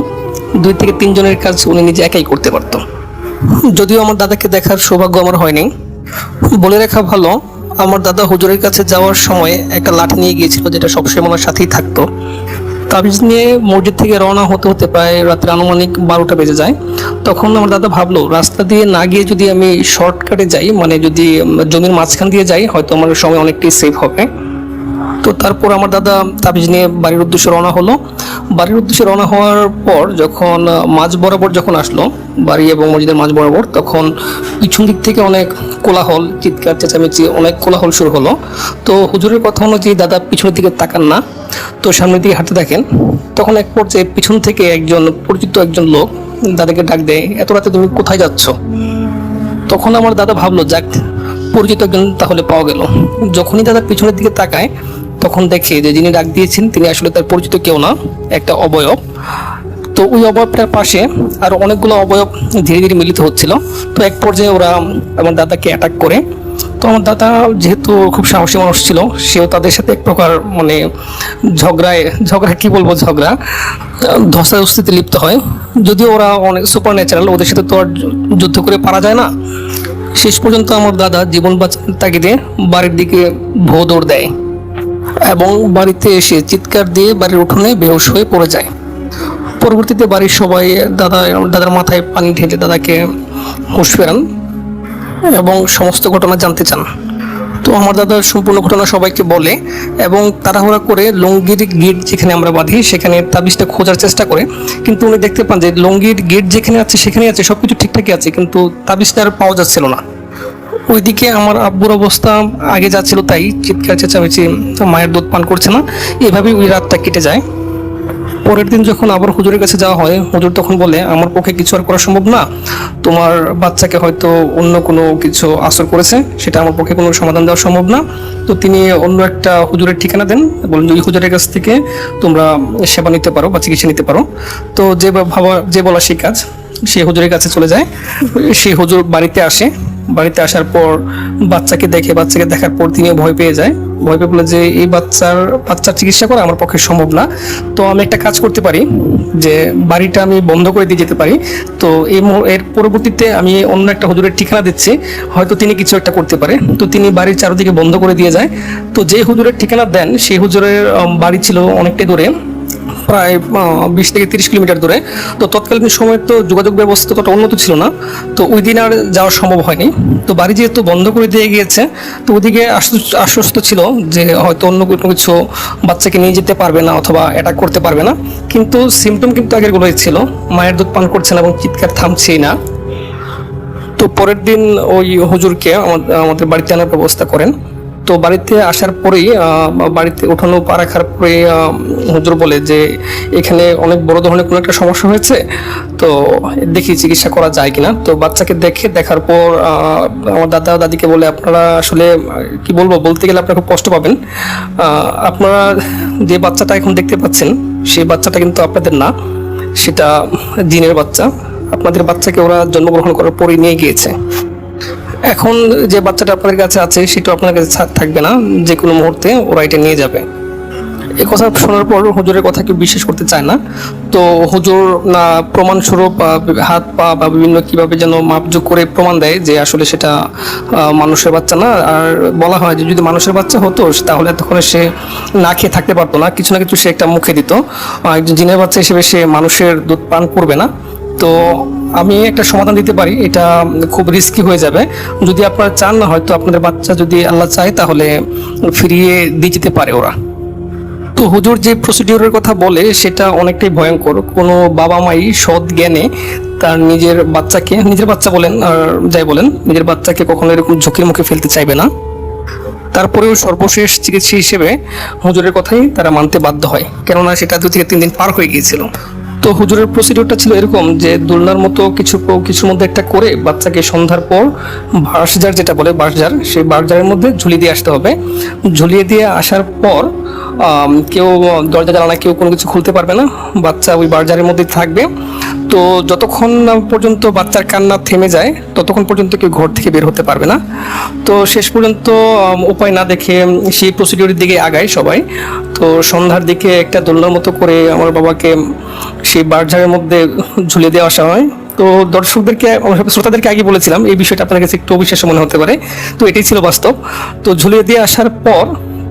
2 থেকে 3 জনের কাজ উনি নিজে একাই করতে পারতো। যদিও আমার দাদাকে দেখার সৌভাগ্য আমার হয়নি। বলে রাখা ভালো, আমার দাদা হুজুরের কাছে যাওয়ার সময় একটা লাঠি নিয়ে গিয়েছিল, যেটা সবসময় আমার সাথেই থাকতো। তাবিজ নিয়ে মসজিদ থেকে রওনা হতে হতে প্রায় রাতের আনুমানিক 12টা বেজে যায়। তখন আমার দাদা ভাবলো রাস্তা দিয়ে না গিয়ে যদি আমি শর্টকাটে যাই, মানে যদি জমির মাঝখান দিয়ে যাই, হয়তো আমার সময় অনেকটাই সেভ হবে। তো তারপর আমার দাদা তাবিজ নিয়ে বাড়ির উদ্দেশ্যে রওনা হলো। বাড়ির উদ্দেশ্যে রওনা হওয়ার পর যখন মাঝ বরাবর যখন আসলো, বাড়ি এবং মসজিদের মাঝ বরাবর, তখন পিছন দিক থেকে অনেক কোলাহল, চিৎকার চেঁচামেচি, অনেক কোলাহল শুরু হলো। তো হুজুরের কথা অনুযায়ী দাদা পিছনের দিকে তাকান না, তো সামনের দিকে হাঁটতে থাকেন। তখন এক পর্যায়ে পিছন থেকে পরিচিত একজন লোক দাদাকে ডাক দেয়, এত রাতে তুমি কোথায় যাচ্ছ? তখন আমার দাদা ভাবলো, যাক পরিচিত একজন তাহলে পাওয়া গেল। যখনই দাদা পিছনের দিকে তাকায় তখন দেখে যে যিনি ডাক দিয়েছেন তিনি আসলে তার পরিচিত কেউ না, একটা অবয়ব। তো ওই অবয়বটার পাশে আরো অনেকগুলো অবয়ব ধীরে ধীরে মিলিত হচ্ছিল। তো এক পর্যায়ে ওরা আমার দাদাকে অ্যাটাক করে। তো আমার দাদা যেহেতু খুব সাহসী মানুষ ছিল, সেও তাদের সাথে এক প্রকার মানে ঝগড়া কি বলবো, ধস্তাধস্তিতে লিপ্ত হয়। যদিও ওরা অনেক সুপার ন্যাচারাল, ওদের সাথে তো আর যুদ্ধ করে পারা যায় না। শেষ পর্যন্ত আমার দাদা জীবন বাঁচানোর তাগিদে বাড়ির দিকে ভোঁ দৌড় দেয় এবং বাড়িতে এসে চিৎকার দিয়ে বাড়ির উঠোনে বেহুশ হয়ে পড়ে যায়। পরবর্তীতে বাড়ির সবাই দাদার মাথায় পানি ঢেলে দাদাকে হুঁশ ফেরান এবং সমস্ত ঘটনা জানতে চান। তো আমার দাদা সম্পূর্ণ ঘটনা সবাইকে বলে এবং তাড়াহুড়া করে লুঙ্গির গিট যেখানে আমরা বাঁধি সেখানে তাবিজটা খোঁজার চেষ্টা করে, কিন্তু উনি দেখতে পান যে লুঙ্গির গিট যেখানে আছে সেখানেই আছে, সবকিছু ঠিকঠাকই আছে, কিন্তু তাবিজটা আর পাওয়া যাচ্ছিল না। ওইদিকে আমার আব্বুর অবস্থা আগে যা ছিল তাই, চিৎকার চেঁচামেচি, মায়ের দুধ পান করছে না, এভাবেই ওই রাতটা কেটে যায়। পরের দিন যখন আবার হুজুরের কাছে যাওয়া হয়, হুজুর তখন বলে, আমার পক্ষে কিছু আর করা সম্ভব না, তোমার বাচ্চাকে হয়তো অন্য কোনো কিছু আসর করেছে, সেটা আমার পক্ষে কোনো সমাধান দেওয়া সম্ভব না। তো তিনি অন্য একটা হুজুরের ঠিকানা দেন, বলেন যে ওই হুজুরের কাছ থেকে তোমরা সেবা নিতে পারো বা চিকিৎসা নিতে পারো। তো যে বলা সেই কাজ, সেই হুজুরের কাছে চলে যায়। সেই হুজুর বাড়িতে আসে, বাড়িতে আসার পর বাচ্চাকে দেখার পর তিনি ভয় পেয়ে যায়। ভয় পেয়ে বলে যে এই বাচ্চার চিকিৎসা করা আমার পক্ষে সম্ভব না, তো আমি একটা কাজ করতে পারি যে বাড়িটা আমি বন্ধ করে দিয়ে যেতে পারি। তো এর পরবর্তীতে আমি অন্য একটা হুজুরের ঠিকানা দিচ্ছি, হয়তো তিনি কিছু একটা করতে পারে। তো তিনি বাড়ির চারদিকে বন্ধ করে দিয়ে যায়। তো যে হুজুরের ঠিকানা দেন সেই হুজুরের বাড়ি ছিল অনেকটাই দূরে, প্রায় 20 থেকে 30 কিলোমিটার দূরে। তো তৎকালীন সময় তো যোগাযোগ ব্যবস্থা ততটা উন্নত ছিল না, তো ওই দিন আর যাওয়া সম্ভব হয়নি। তো বাড়ি যেহেতু বন্ধ করে দিয়ে গিয়েছে, তো ওদিকে আশ্বস্ত ছিল যে হয়তো অন্য কোনো কিছু বাচ্চাকে নিয়ে যেতে পারবে না অথবা অ্যাটাক করতে পারবে না, কিন্তু সিমটম কিন্তু আগের গুলোই ছিল, মায়ের দুধ পান করছে না এবং চিৎকার থামছেই না। তো পরের দিন ওই হুজুরকে আমাদের বাড়িতে আনার ব্যবস্থা করেন। তো বাড়িতে আসার পরেই বাড়িতে উঠানো পা রাখার পরে হুজুর বলে যে এখানে অনেক বড় ধরনের কোনো একটা সমস্যা হয়েছে, তো দেখি চিকিৎসা করা যায় কিনা। তো বাচ্চাকে দেখার পর আমার দাদা দাদিকে বলে, আপনারা আসলে কি বলবো, বলতে গেলে আপনারা খুব কষ্ট পাবেন। আপনারা যে বাচ্চাটা এখন দেখতে পাচ্ছেন সেই বাচ্চাটা কিন্তু আপনাদের না, সেটা জিনের বাচ্চা। আপনাদের বাচ্চাকে ওরা জন্মগ্রহণ করার পরেই নিয়ে গিয়েছে। এখন যে বাচ্চাটা আপনাদের কাছে আছে সেটা আপনার কাছে থাকবে না, যে কোনো মুহূর্তে ওরা এটা নিয়ে যাবে। এই কথা শোনার পর হুজুরের কথা কেউ বিশ্বাস করতে চায় না। তো হুজুর না প্রমাণস্বরূপ হাত পা বা বিভিন্ন কিভাবে যেন মাপযোগ করে প্রমাণ দেয় যে আসলে সেটা মানুষের বাচ্চা না। আর বলা হয় যে যদি মানুষের বাচ্চা হতো তাহলে তখন সে না খেয়ে থাকতে পারতো না, কিছু না কিছু সে একটা মুখে দিত। একজন জিনের বাচ্চা হিসেবে সে মানুষের দুধ পান করবে না। তো আমি একটা সমাধান দিতে পারি, এটা খুব রিস্কি হয়ে যাবে। যদি আপনারা চান না, হয়তো আপনাদের বাচ্চা যদি আল্লাহ চায় তাহলে ফিরিয়ে দিয়ে যেতে পারে ওরা। তো হুজুর যে প্রসিডিউরের কথা বলে সেটা অনেকটাই ভয়ঙ্কর। কোনো বাবা মাই সৎ জ্ঞানে তার নিজের বাচ্চা বলেন আর যাই বলেন, নিজের বাচ্চাকে কখনো এরকম ঝুঁকির মুখে ফেলতে চাইবে না। তারপরেও সর্বশেষ চিকিৎসা হিসেবে হুজুরের কথাই তারা মানতে বাধ্য হয়, কেননা সেটা 2 থেকে 3 দিন পার হয়ে গিয়েছিল। তো হুজুরের প্রসিডিউরটা ছিল এরকম যে দোলনার মতো কিছুর মধ্যে একটা করে বাচ্চাকে সন্ধ্যার পর বাঁশঝাড়, যেটা বলে বাঁশঝাড়, সেই বাঁশঝাড়ের মধ্যে ঝুলিয়ে দিয়ে আসতে হবে। ঝুলিয়ে দিয়ে আসার পর কেউ দরজা জানালা কেউ কোনো কিছু খুলতে পারবে না, বাচ্চা ওই বাঁশঝাড়ের মধ্যে থাকবে। তো যতক্ষণ না পর্যন্ত বাচ্চার কান্না থেমে যায় ততক্ষণ পর্যন্ত কেউ ঘর থেকে বের হতে পারবে না। তো শেষ পর্যন্ত উপায় না দেখে সেই প্রসিডিউরের দিকে আগায় সবাই। তো সন্ধ্যার দিকে একটা দোলনার মতো করে আমার বাবাকে সেই বাঁশঝাড়ের মধ্যে ঝুলিয়ে দিয়ে আসা হয়। তো শ্রোতাদেরকে আগে বলেছিলাম এই বিষয়টা আপনার কাছে একটু অবিশ্বাস্য মনে হতে পারে, তো এটাই ছিল বাস্তব। তো ঝুলিয়ে দিয়ে আসার পর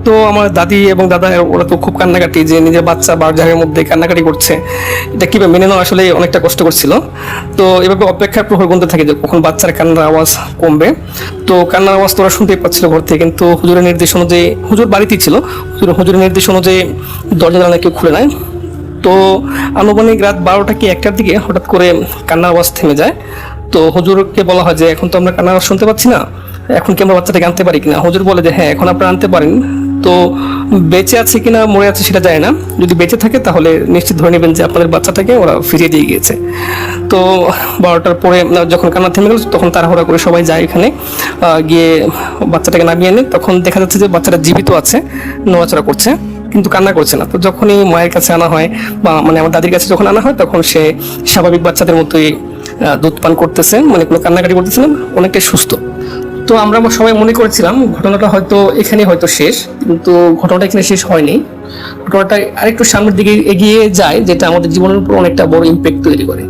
তো আমার দাদি এবং দাদা ওরা তো খুব কান্নাকাটি, যে নিজের বাচ্চা বাজারের মধ্যে কান্নাকাটি করছে, এটা কীভাবে মেনে নেওয়া আসলে অনেকটা কষ্ট করছিল। তো এভাবে অপেক্ষার প্রহর গুনতে থাকে যে কখন বাচ্চার কান্নার আওয়াজ কমবে। তো কান্নার আওয়াজ তো ওরা শুনতেই পাচ্ছিল ঘর থেকে, কিন্তু হুজুরের নির্দেশ অনুযায়ী, হুজুর বাড়িতেই ছিল, হুজুরের নির্দেশ অনুযায়ী দরজা জানালা কেউ খুলে নেয়। তো আনুমানিক রাত 12টা কি 1টার দিকে হঠাৎ করে কান্নার আওয়াজ থেমে যায়। তো হুজুরকে বলা হয় যে এখন তো আমরা কান্নার আওয়াজ শুনতে পাচ্ছি না, এখন কি আমরা বাচ্চাটাকে আনতে পারি কিনা। হুজুর বলে যে হ্যাঁ, এখন আপনারা আনতে পারেন। তো বেঁচে আছে কিনা মরে আছে সেটা যায় না, যদি বেঁচে থাকে তাহলে নিশ্চিত ধরে নেবেন যে আপনাদের বাচ্চাটাকে ওরা ফিরিয়ে দিয়ে গিয়েছে। তো 12টার পরে যখন কান্না থেমে গেল তখন তাড়াহুড়া করে সবাই যায় এখানে, গিয়ে বাচ্চাটাকে নামিয়ে আনে। তখন দেখা যাচ্ছে যে বাচ্চাটা জীবিত আছে, নড়াচড়া করছে, কিন্তু কান্না করছে না। তো যখনই মায়ের কাছে আনা হয় বা মানে আমার দাদির কাছে যখন আনা হয়, তখন সে স্বাভাবিক বাচ্চাদের মতোই দুধ পান করতেছে, মানে কোনো কান্নাকাটি করতেছে না, অনেকটাই সুস্থ। তো আমরা সবাই মনে করেছিলাম ঘটনাটা হয়তো এখানে হয়তো শেষ, কিন্তু ঘটনাটা এখানে শেষ হয়নি। ঘটনাটা আরেকটু সামনের দিকে এগিয়ে যায়, যেটা আমাদের জীবনের উপর অনেকটা বড় ইম্প্যাক্ট তৈরি করে।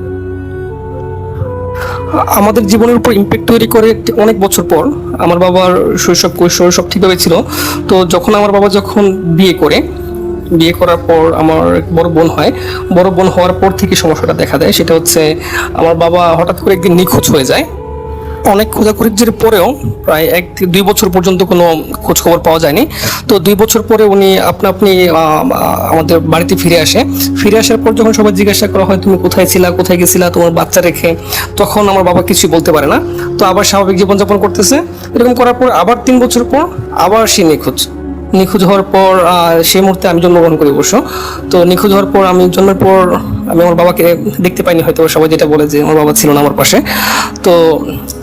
আমাদের জীবনের উপর ইম্প্যাক্ট তৈরি করে অনেক বছর পর। আমার বাবার শৈশব কৈশোর সব ঠিকভাবে ছিল। তো যখন আমার বাবা যখন বিয়ে করার পর আমার বড় বোন হয়, বড় বোন হওয়ার পর থেকে সমস্যাটা দেখা দেয়। সেটা হচ্ছে আমার বাবা হঠাৎ করে একদিন নিখোঁজ হয়ে যায়। অনেক খোঁজাখুঁজির পরেও প্রায় 1-2 বছর পর্যন্ত কোনো খোঁজ খবর পাওয়া যায়নি। তো 2 বছর পরে উনি আপনি আমাদের বাড়িতে ফিরে আসার পর যখন সবাই জিজ্ঞাসা করা হয় তুমি কোথায় ছিলা, কোথায় গেছিলা তোমার বাচ্চা রেখে, তখন আমার বাবা কিছুই বলতে পারে না। তো আবার স্বাভাবিক জীবনযাপন করতেছে। এরকম করার পর আবার 3 বছর পর আবার সে নিখোঁজ হওয়ার পর সেই মুহূর্তে আমি জন্মগ্রহণ করি অবশ্য। তো নিখোঁজ হওয়ার পর আমি জন্মের পর আমি আমার বাবাকে দেখতে পাইনি, হয়তো সবাই যেটা বলে যে আমার বাবা ছিল না আমার পাশে। তো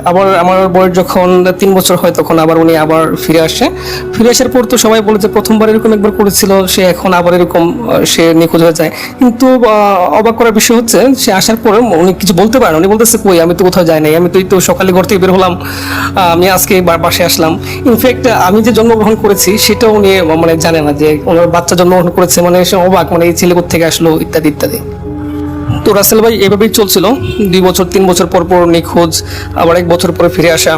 আবার আমার বয়স যখন 3 বছর হয় তখন আবার উনি আবার ফিরে আসার পর তো সবাই বলে যে প্রথমবার এরকম একবার করেছিল, সে এখন আবার এরকম সে নিখোঁজ হয়ে যায়। কিন্তু অবাক করার বিষয় হচ্ছে সে আসার পরে উনি কিছু বলতে পারেন। উনি বলতেছে কই, আমি তো কোথাও যাই নাই, আমি তো সকালে ঘর থেকে বের হলাম, আমি আজকে বাসায় আসলাম। ইনফ্যাক্ট আমি যে জন্মগ্রহণ করেছি সেটাও উনি মানে জানে না, যে ওনার বাচ্চা জন্মগ্রহণ করেছে, মানে সে অবাক, মানে এই ছেলে কোথা থেকে আসলো ইত্যাদি ইত্যাদি। তো রাসেল ভাই এভাবেই চলছিল 2 বছর 3 বছর পর নিখোঁজ, আবার 1 বছর পরে ফিরে আসা।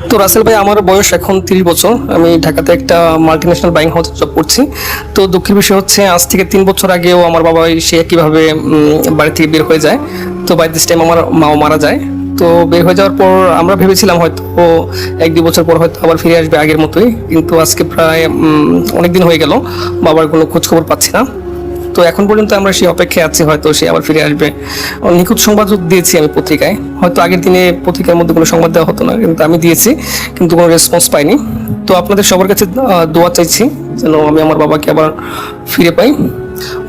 তো রাসেল ভাই আমার বয়স এখন 30 বছর, আমি ঢাকাতে একটা মাল্টিন্যাশনাল বাইং হাউসে জব করছি। তো দুঃখের বিষয় হচ্ছে আজ থেকে 3 বছর আগেও আমার বাবা সে একইভাবে বাড়ি থেকে বের হয়ে যায়। তো বাই দিস টাইম আমার মাও মারা যায়। তো বের হয়ে যাওয়ার পর আমরা ভেবেছিলাম হয়তো 1-2 বছর পর হয়তো আবার ফিরে আসবে আগের মতোই, কিন্তু আজকে প্রায় অনেক দিন হয়ে গেল বাবার কোনো খোঁজ খবর পাচ্ছি না। তো এখন পর্যন্ত আমরা সেই অপেক্ষায় আছি, হয়তো সে আবার ফিরে আসবে। নিখোঁজ সংবাদ দিয়েছি আমি পত্রিকায়, হয়তো আগের দিনে পত্রিকার মধ্যে কোনো সংবাদ দেওয়া হতো না, কিন্তু আমি দিয়েছি, কিন্তু কোনো রেসপন্স পাইনি। তো আপনাদের সবার কাছে দোয়া চাইছি যেন আমি আমার বাবাকে আবার ফিরে পাই।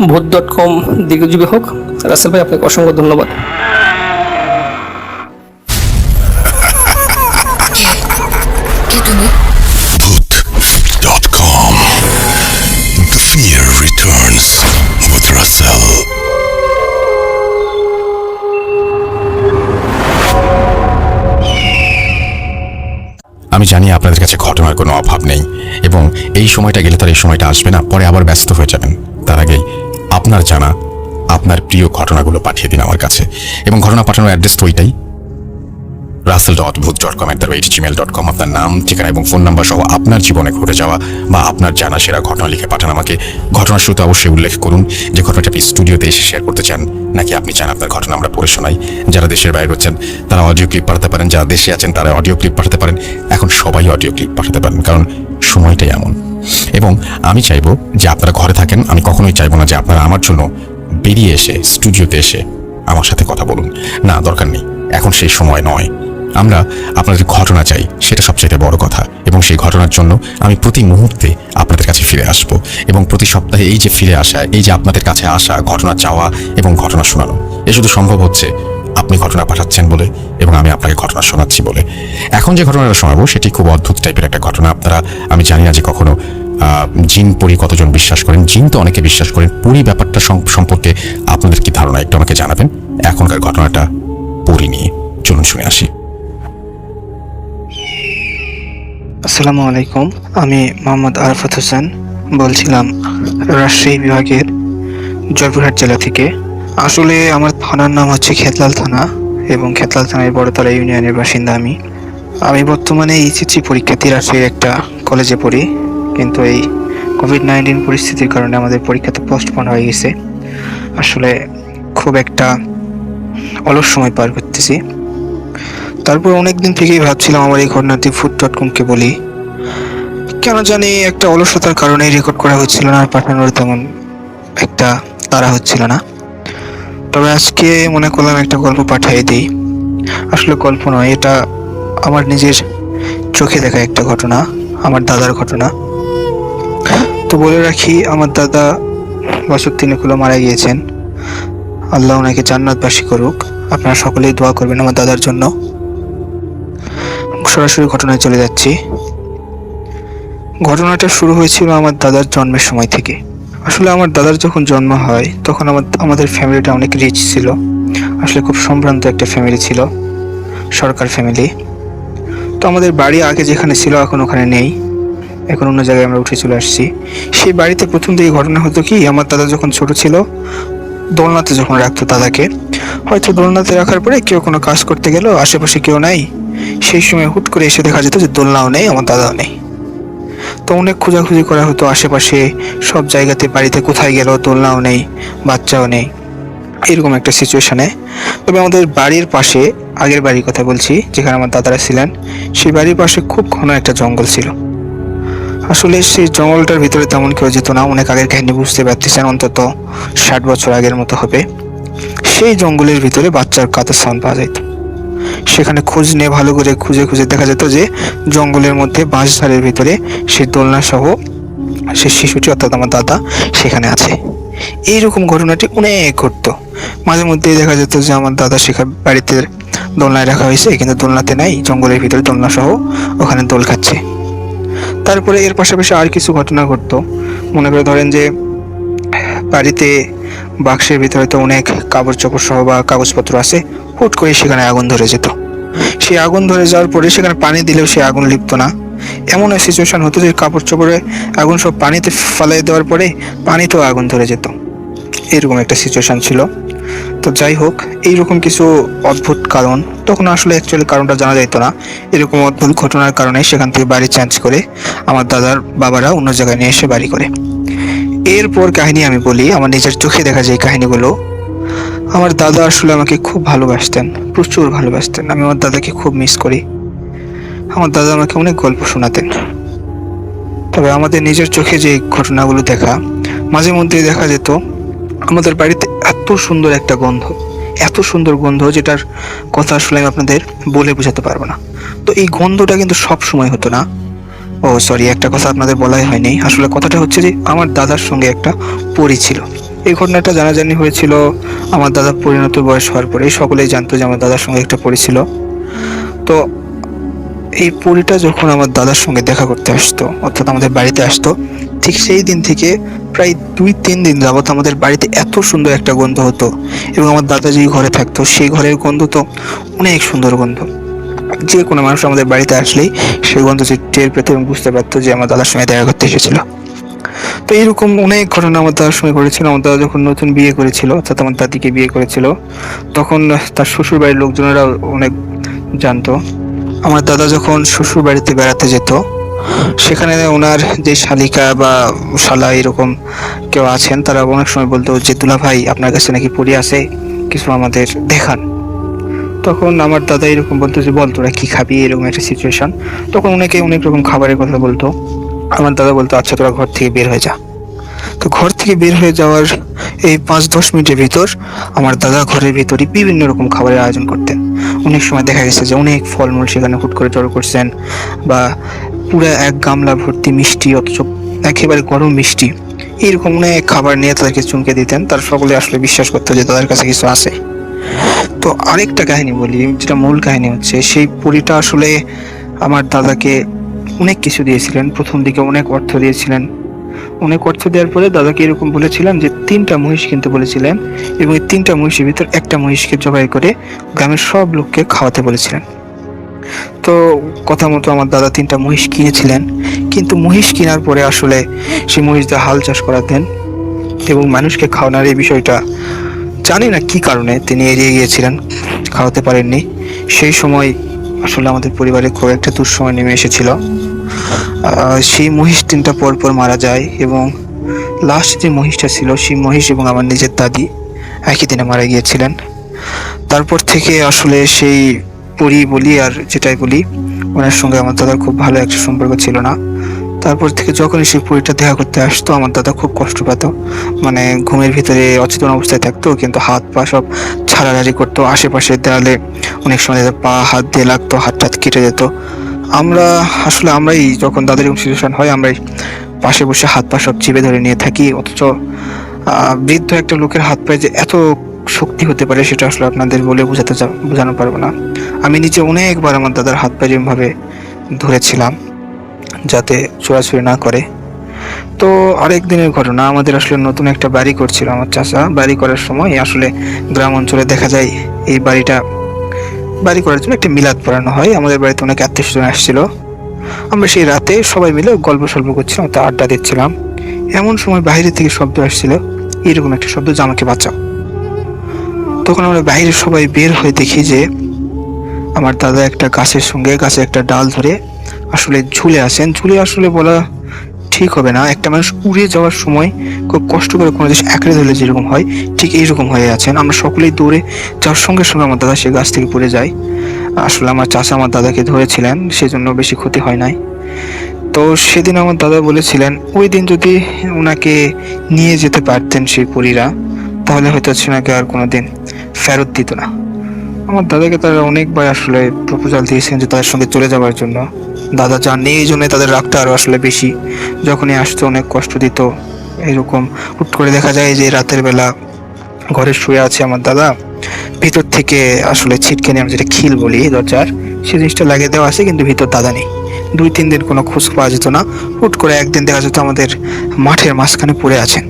ভূত.com দীর্ঘজীবী হোক। রাসেল ভাই আপনাকে অসংখ্য ধন্যবাদ। কে তুমি? Bhoot.com. The fear returns with Russell. আমি জানি আপনাদের কাছে ঘটনার কোনো অভাব নেই, এবং এই সময়টা গেলে তার এই সময়টা আসবে না, পরে আবার ব্যস্ত হয়ে যাবেন। তার আগেই আপনার জানা আপনার প্রিয় ঘটনাগুলো পাঠিয়ে দিন আমার কাছে, এবং ঘটনা পাঠানোর অ্যাড্রেস তো ওইটাই, russell.bhoot.com@gmail.com। আপনার নাম, ঠিকানা এবং ফোন নাম্বার সহ আপনার জীবনে ঘটে যাওয়া বা আপনার জানা সেরা ঘটনা লিখে পাঠান আমাকে। ঘটনার শুরুতে অবশ্যই উল্লেখ করুন যে ঘটনাটা আপনি স্টুডিওতে এসে শেয়ার করতে চান, নাকি আপনি চান আপনার ঘটনা আমরা পড়ে শোনাই। যারা দেশের বাইরে হচ্ছেন তারা অডিও ক্লিপ পাঠাতে পারেন, যারা দেশে আছেন তারা অডিও ক্লিপ পাঠাতে পারেন। এখন সবাই অডিও ক্লিপ পাঠাতে পারেন, কারণ সময়টাই এমন। এবং আমি চাইবো যে আপনারা ঘরে থাকেন, আমি কখনোই চাইবো না যে আপনারা আমার জন্য বেরিয়ে এসে স্টুডিওতে এসে আমার সাথে কথা বলুন। না, দরকার নেই, এখন সেই সময় নয়। আমরা আপনাদের ঘটনা চাই, সেটা সবচেয়ে বড় কথা। এবং সেই ঘটনার জন্য আমি প্রতি মুহূর্তে আপনাদের কাছে ফিরে আসব, এবং প্রতি সপ্তাহে এই যে ফিরে আসা, এই যে আপনাদের কাছে আসা, ঘটনা চাওয়া এবং ঘটনা শোনানো, এ শুধু সম্ভব হচ্ছে আপনি ঘটনা পাঠাচ্ছেন বলে এবং আমি আপনাকে ঘটনা শোনাচ্ছি বলে। এখন যে ঘটনাটা শোনাবো সেটি খুব অদ্ভুত টাইপের একটা ঘটনা। আপনারা, আমি জানি না যে কখনো জিন পরি কতজন বিশ্বাস করেন। জিন তো অনেকে বিশ্বাস করেন, পরি ব্যাপারটা সম্পর্কে আপনাদের কি ধারণা একটু আমাকে জানাবেন। এখনকার ঘটনাটা পরি নিয়ে, চলুন শুনে আসি। আসসালামু আলাইকুম, আমি মোহাম্মদ আরাফাত হোসেন বলছিলাম রাজশাহী বিভাগের জয়পুরহাট জেলা থেকে। আসলে আমার থানার নাম হচ্ছে খেতলাল থানা, এবং খেতলাল থানার বড়তলা ইউনিয়নের বাসিন্দা আমি। বর্তমানে এইচএসসি পরীক্ষার্থী, রাজশাহীর একটা কলেজে পড়ি, কিন্তু এই কোভিড-19 পরিস্থিতির কারণে আমাদের পরীক্ষাটা পোস্টপোন হয়ে গেছে। আসলে খুব একটা অলস সময় পার করতেছি। তারপর অনেকদিন থেকেই ভাবছিলাম আমার এই ঘটনাটি food.com-কে বলি। কেন জানি একটা অলসতার কারণে রেকর্ড করা হচ্ছিল না, আর পাঠানোর তেমন একটা তাড়া হচ্ছিল না। তবে আজকে মনে করলাম একটা গল্প পাঠিয়ে দিই। আসলে গল্প নয়, এটা আমার নিজের চোখে দেখা একটা ঘটনা, আমার দাদার ঘটনা। তো বলে রাখি, আমার দাদা বছর 3 হলো মারা গিয়েছেন। আল্লাহ ওনাকে জান্নাতবাসী করুক। আপনারা সকলেই দোয়া করবেন আমার দাদার জন্য। সরাসরি ঘটনায় চলে যাচ্ছি। ঘটনাটা শুরু হয়েছিল আমার দাদার জন্মের সময় থেকে। আসলে আমার দাদার যখন জন্ম হয় তখন আমাদের ফ্যামিলিটা অনেক রিচ ছিল। আসলে খুব সম্ভ্রান্ত একটা ফ্যামিলি ছিল, সরকার ফ্যামিলি। তো আমাদের বাড়ি আগে যেখানে ছিল এখন ওখানে নেই, এখন অন্য জায়গায় আমরা উঠে চলে আসছি। সেই বাড়িতে প্রথম দিকে ঘটনা হতো কি, আমার দাদা যখন ছোট ছিল দোলনাতে যখন রাখতো দাদাকে, হয়তো দোলনাতে রাখার পরে কেউ কোনো কাজ করতে গেল, আশেপাশে কেউ নাই, সেই সময় হুট করে এসে দেখা যেত যে দোলনাও নেই, আমার দাদাও নেই। তো অনেক খোঁজাখুঁজি করা হতো আশেপাশে সব জায়গাতে, বাড়িতে কোথায় গেল, দোলনাও নেই, বাচ্চাও নেই, এরকম একটা সিচুয়েশনে। তবে আমাদের বাড়ির পাশে, আগের বাড়ির কথা বলছি যেখানে আমার দাদারা ছিলেন, সেই বাড়ির পাশে খুব ঘন একটা জঙ্গল ছিল। আসলে সেই জঙ্গলটার ভিতরে তেমন কেউ যেত না। অনেক আগের কাহিনী, বুঝতে পারতেছেন, অন্তত 60 বছর আগের মতো হবে। সেই জঙ্গলের ভিতরে বাচ্চার কাঁথার সাউন্ড পাওয়া যেত। সেখানে খোঁজ নিয়ে ভালো করে খুঁজে খুঁজে দেখা যেত যে জঙ্গলের মধ্যে বাঁশঝাড়ের ভিতরে সেই দোলনা সহ সেই শিশুটি, অর্থাৎ আমার দাদা, সেখানে আছে। এইরকম ঘটনাটি অনেক ঘটতো। মাঝে মধ্যেই দেখা যেত যে আমার দাদা সেখানে বাড়িতে দোলনায় রাখা হয়েছে, কিন্তু দোলনাতে নাই, জঙ্গলের ভিতরে দোলনা সহ ওখানে দোল খাচ্ছে। তারপরে এর পাশাপাশি আর কিছু ঘটনা ঘটতো। মনে করে ধরেন যে বাড়িতে বাক্সের ভিতরে তো অনেক কাপড় চোপড় সহ বা কাগজপত্র আছে, হুট করে সেখানে আগুন ধরে যেত। সেই আগুন ধরে যাওয়ার পরে সেখানে পানি দিলেও সে আগুন লিপ্ত না। এমন এক সিচুয়েশন হতো যে কাপড় চোপড়ে আগুন সব পানিতে ফালাই দেওয়ার পরে পানিতেও আগুন ধরে যেত। এরকম একটা সিচুয়েশন ছিল। তো যাই হোক, এইরকম কিছু অদ্ভুত কারণ, তখন আসলে অ্যাকচুয়ালি কারণটা জানা যেত না। এরকম অদ্ভুত ঘটনার কারণে সেখান থেকে বাড়ি চেঞ্জ করে আমার দাদার বাবারা অন্য জায়গায় নিয়ে এসে বাড়ি করে। এরপর কাহিনী আমি বলি, আমার নিজের চোখে দেখা যায় কাহিনীগুলো। আমার দাদা আসলে আমাকে খুব ভালোবাসতেন, প্রচুর ভালোবাসতেন। আমি আমার দাদাকে খুব মিস করি। আমার দাদা আমাকে অনেক গল্প শোনাতেন। তবে আমাদের নিজের চোখে যে ঘটনাগুলো দেখা, মাঝে মধ্যেই দেখা যেত আমাদের বাড়িতে এত সুন্দর একটা গন্ধ, এত সুন্দর গন্ধ, যেটার কথা আসলে আমি আপনাদের বলে বোঝাতে পারবো না। তো এই গন্ধটা কিন্তু সব সময় হতো না। ও সরি, একটা কথা আপনাদের বলাই হয়নি। আসলে কথাটা হচ্ছে যে আমার দাদার সঙ্গে একটা পরী ছিল। এই ঘটনাটা জানাজানি হয়েছিল আমার দাদা পরিণত বয়স হওয়ার পরে। সকলেই জানতো যে আমার দাদার সঙ্গে একটা পরী ছিল। তো এই পরীটা যখন আমার দাদার সঙ্গে দেখা করতে আসতো, অর্থাৎ আমাদের বাড়িতে আসতো, ঠিক সেই দিন থেকে প্রায় 2-3 দিন যাবত আমাদের বাড়িতে এত সুন্দর একটা গন্ধ হতো। এবং আমার দাদা যেই ঘরে থাকতো সেই ঘরের গন্ধ তো অনেক সুন্দর গন্ধ। যে কোনো মানুষ আমাদের বাড়িতে আসলেই সেই গন্ধ টের পেত এবং বুঝতে পারতো যে আমার দাদার সঙ্গে দেখা করতে এসেছিল। তো এইরকম অনেক ঘটনা আমার দাদার সঙ্গে ঘটেছিল। আমার দাদা যখন নতুন বিয়ে করেছিল, অর্থাৎ আমার দাদিকে বিয়ে করেছিল, তখন তার শ্বশুর বাড়ির লোকজনেরা অনেক জানতো। আমার দাদা যখন শ্বশুর বাড়িতে বেড়াতে যেত, সেখানে ওনার যে শালিকা বা শালা এরকম কেউ আছেন, তারা অনেক সময় বলতো যে দুলা ভাই, আপনার কাছে নাকি পরী আছে, কিছু আমাদের দেখান। তখন আমার দাদা এরকম বলতো যে বল তোরা কি খাবি, এরকম একটা সিচুয়েশন। তখন অনেকে অনেক রকম খাবারের কথা বলতো। আমার দাদা বলতো আচ্ছা তোরা ঘর থেকে বের হয়ে যা। তো ঘর থেকে বের হয়ে যাওয়ার এই 5-10 মিনিটের ভিতর আমার দাদা ঘরের ভিতরে বিভিন্ন রকম খাবারের আয়োজন করতেন। অনেক সময় দেখা গেছে যে অনেক ফলমূল সেখানে হুট করে জড়ো করছেন, বা পুরো এক গামলা ভর্তি মিষ্টি, অথচ একেবারে গরম মিষ্টি, এইরকম অনেক খাবার নিয়ে তাদেরকে চুমকে দিতেন। তার সকলে আসলে বিশ্বাস করতো যে তাদের কাছে কিছু আছে। তো আরেকটা কাহিনী বলি, যেটা মূল কাহিনী হচ্ছে, সেই পরীটা আসলে আমার দাদাকে অনেক কিছু দিয়েছিলেন। প্রথম দিকে অনেক অর্থ দিয়েছিলেন। অনেক অর্থ দেওয়ার পরে দাদাকে এরকম বলেছিলেন যে 3টা মহিষ কিনতে বলেছিলেন, এবং এই 3টা মহিষের ভিতর একটা মহিষকে জবাই করে গ্রামের সব লোককে খাওয়াতে বলেছিলেন। তো কথা মতো আমার দাদা 3টা মহিষ কিনেছিলেন, কিন্তু মহিষ কেনার পরে আসলে সেই মহিষ দিয়ে হাল চাষ করাতেন এবং মানুষকে খাওয়ানোর এই বিষয়টা জানি না কি কারণে তিনি এড়িয়ে গিয়েছিলেন, খাওয়াতে পারেননি। সেই সময় আসলে আমাদের পরিবারে খুব একটা দুঃসময় নেমে এসেছিল। সেই মহিষ 3টা পর পর মারা যায় এবং লাস্ট যে মহিষটা ছিল সেই মহিষ এবং আমার নিজের দাদি একই দিনে মারা গিয়েছিলেন। তারপর থেকে আসলে সেই পরি বলি আর যেটাই বলি, ওনার সঙ্গে আমার দাদার খুব ভালো একটা সম্পর্ক ছিল না। তারপর থেকে যখনই সেই পরীটা দেখা করতে আসতো আমার দাদা খুব কষ্ট পেত, মানে ঘুমের ভিতরে অচেতন অবস্থায় থাকতো, কিন্তু হাত পা সব ছাড়াছাড়ি করতো, আশেপাশে দেয়ালে অনেক সময় পা হাত দিয়ে লাগতো, হাত টাত কেটে যেত। আমরাই যখন দাদার এরকম সিচুয়েশন হয় আমরাই পাশে বসে হাত পা সব চিপে ধরে নিয়ে থাকি। অথচ বৃদ্ধ একটা লোকের হাত পায়ে যে এত শক্তি হতে পারে সেটা আসলে আপনাদের বলে বোঝানো পারবো না। আমি নিজে অনেকবার আমার দাদার হাত পায়ে যেভাবে ধরেছিলাম যাতে চোরাচুরি না করে। তো আরেক দিনের ঘটনা, আমাদের আসলে নতুন একটা বাড়ি করছিল আমার চাচা। বাড়ি করার সময় আসলে গ্রাম অঞ্চলে দেখা যায় এই বাড়ি করার জন্য একটা মিলাদ পড়ানো হয়। আমাদের বাড়িতে অনেক আত্মীয়স্বজন আসছিল। আমরা সেই রাতে সবাই মিলে গল্প সল্প করছিলাম, তা আড্ডা দিচ্ছিলাম। এমন সময় বাইরে থেকে শব্দ আসছিল, এরকম একটা শব্দ যে আমাকে বাঁচাও। তখন আমরা বাইরে সবাই বের হয়ে দেখি যে আমার দাদা একটা গাছের সঙ্গে গাছে একটা ডাল ধরে আসলে ঝুলে আছেন। ঝুলে আসলে বলা ঠিক হবে না, একটা মানুষ উড়ে যাওয়ার সময় খুব কষ্ট করে কোনো জিনিস আঁকড়ে ধরলে যেরকম হয় ঠিক এইরকম হয়ে আছেন। আমরা সকলেই দৌড়ে যাওয়ার সঙ্গে সঙ্গে আমার দাদা সেই গাছ থেকে পড়ে যায়। আসলে আমার চাচা আমার দাদাকে ধরেছিলেন, সেজন্য বেশি ক্ষতি হয় নাই। তো সেদিন আমার দাদা বলেছিলেন ওই দিন যদি ওনাকে নিয়ে যেতে পারতেন সেই পরীরা, তাহলে হয়তো সেনাকে আর কোনোদিন ফেরত দিত না। আমার দাদাকে তারা অনেকবার আসলে প্রপোজাল দিয়েছেন যে তাদের সঙ্গে চলে যাওয়ার জন্য। দাদা যাননি, এই জন্য তাদের রাগটা আরও আসলে বেশি। যখনই আসতো অনেক কষ্ট দিত। এরকম হুট করে দেখা যায় যে রাতের বেলা ঘরে শুয়ে আছে আমার দাদা, ভিতর থেকে আসলে ছিটকে নিয়ে আমরা যেটা খিল বলি দরজার, সেই জিনিসটা লাগিয়ে দেওয়া আছে, কিন্তু ভিতর দাদা নেই। 2-3 দিন কোনো খোঁজ পাওয়া যেত না। হুট করে একদিন দেখা যেত আমাদের মাঠের মাঝখানে পড়ে আছেন।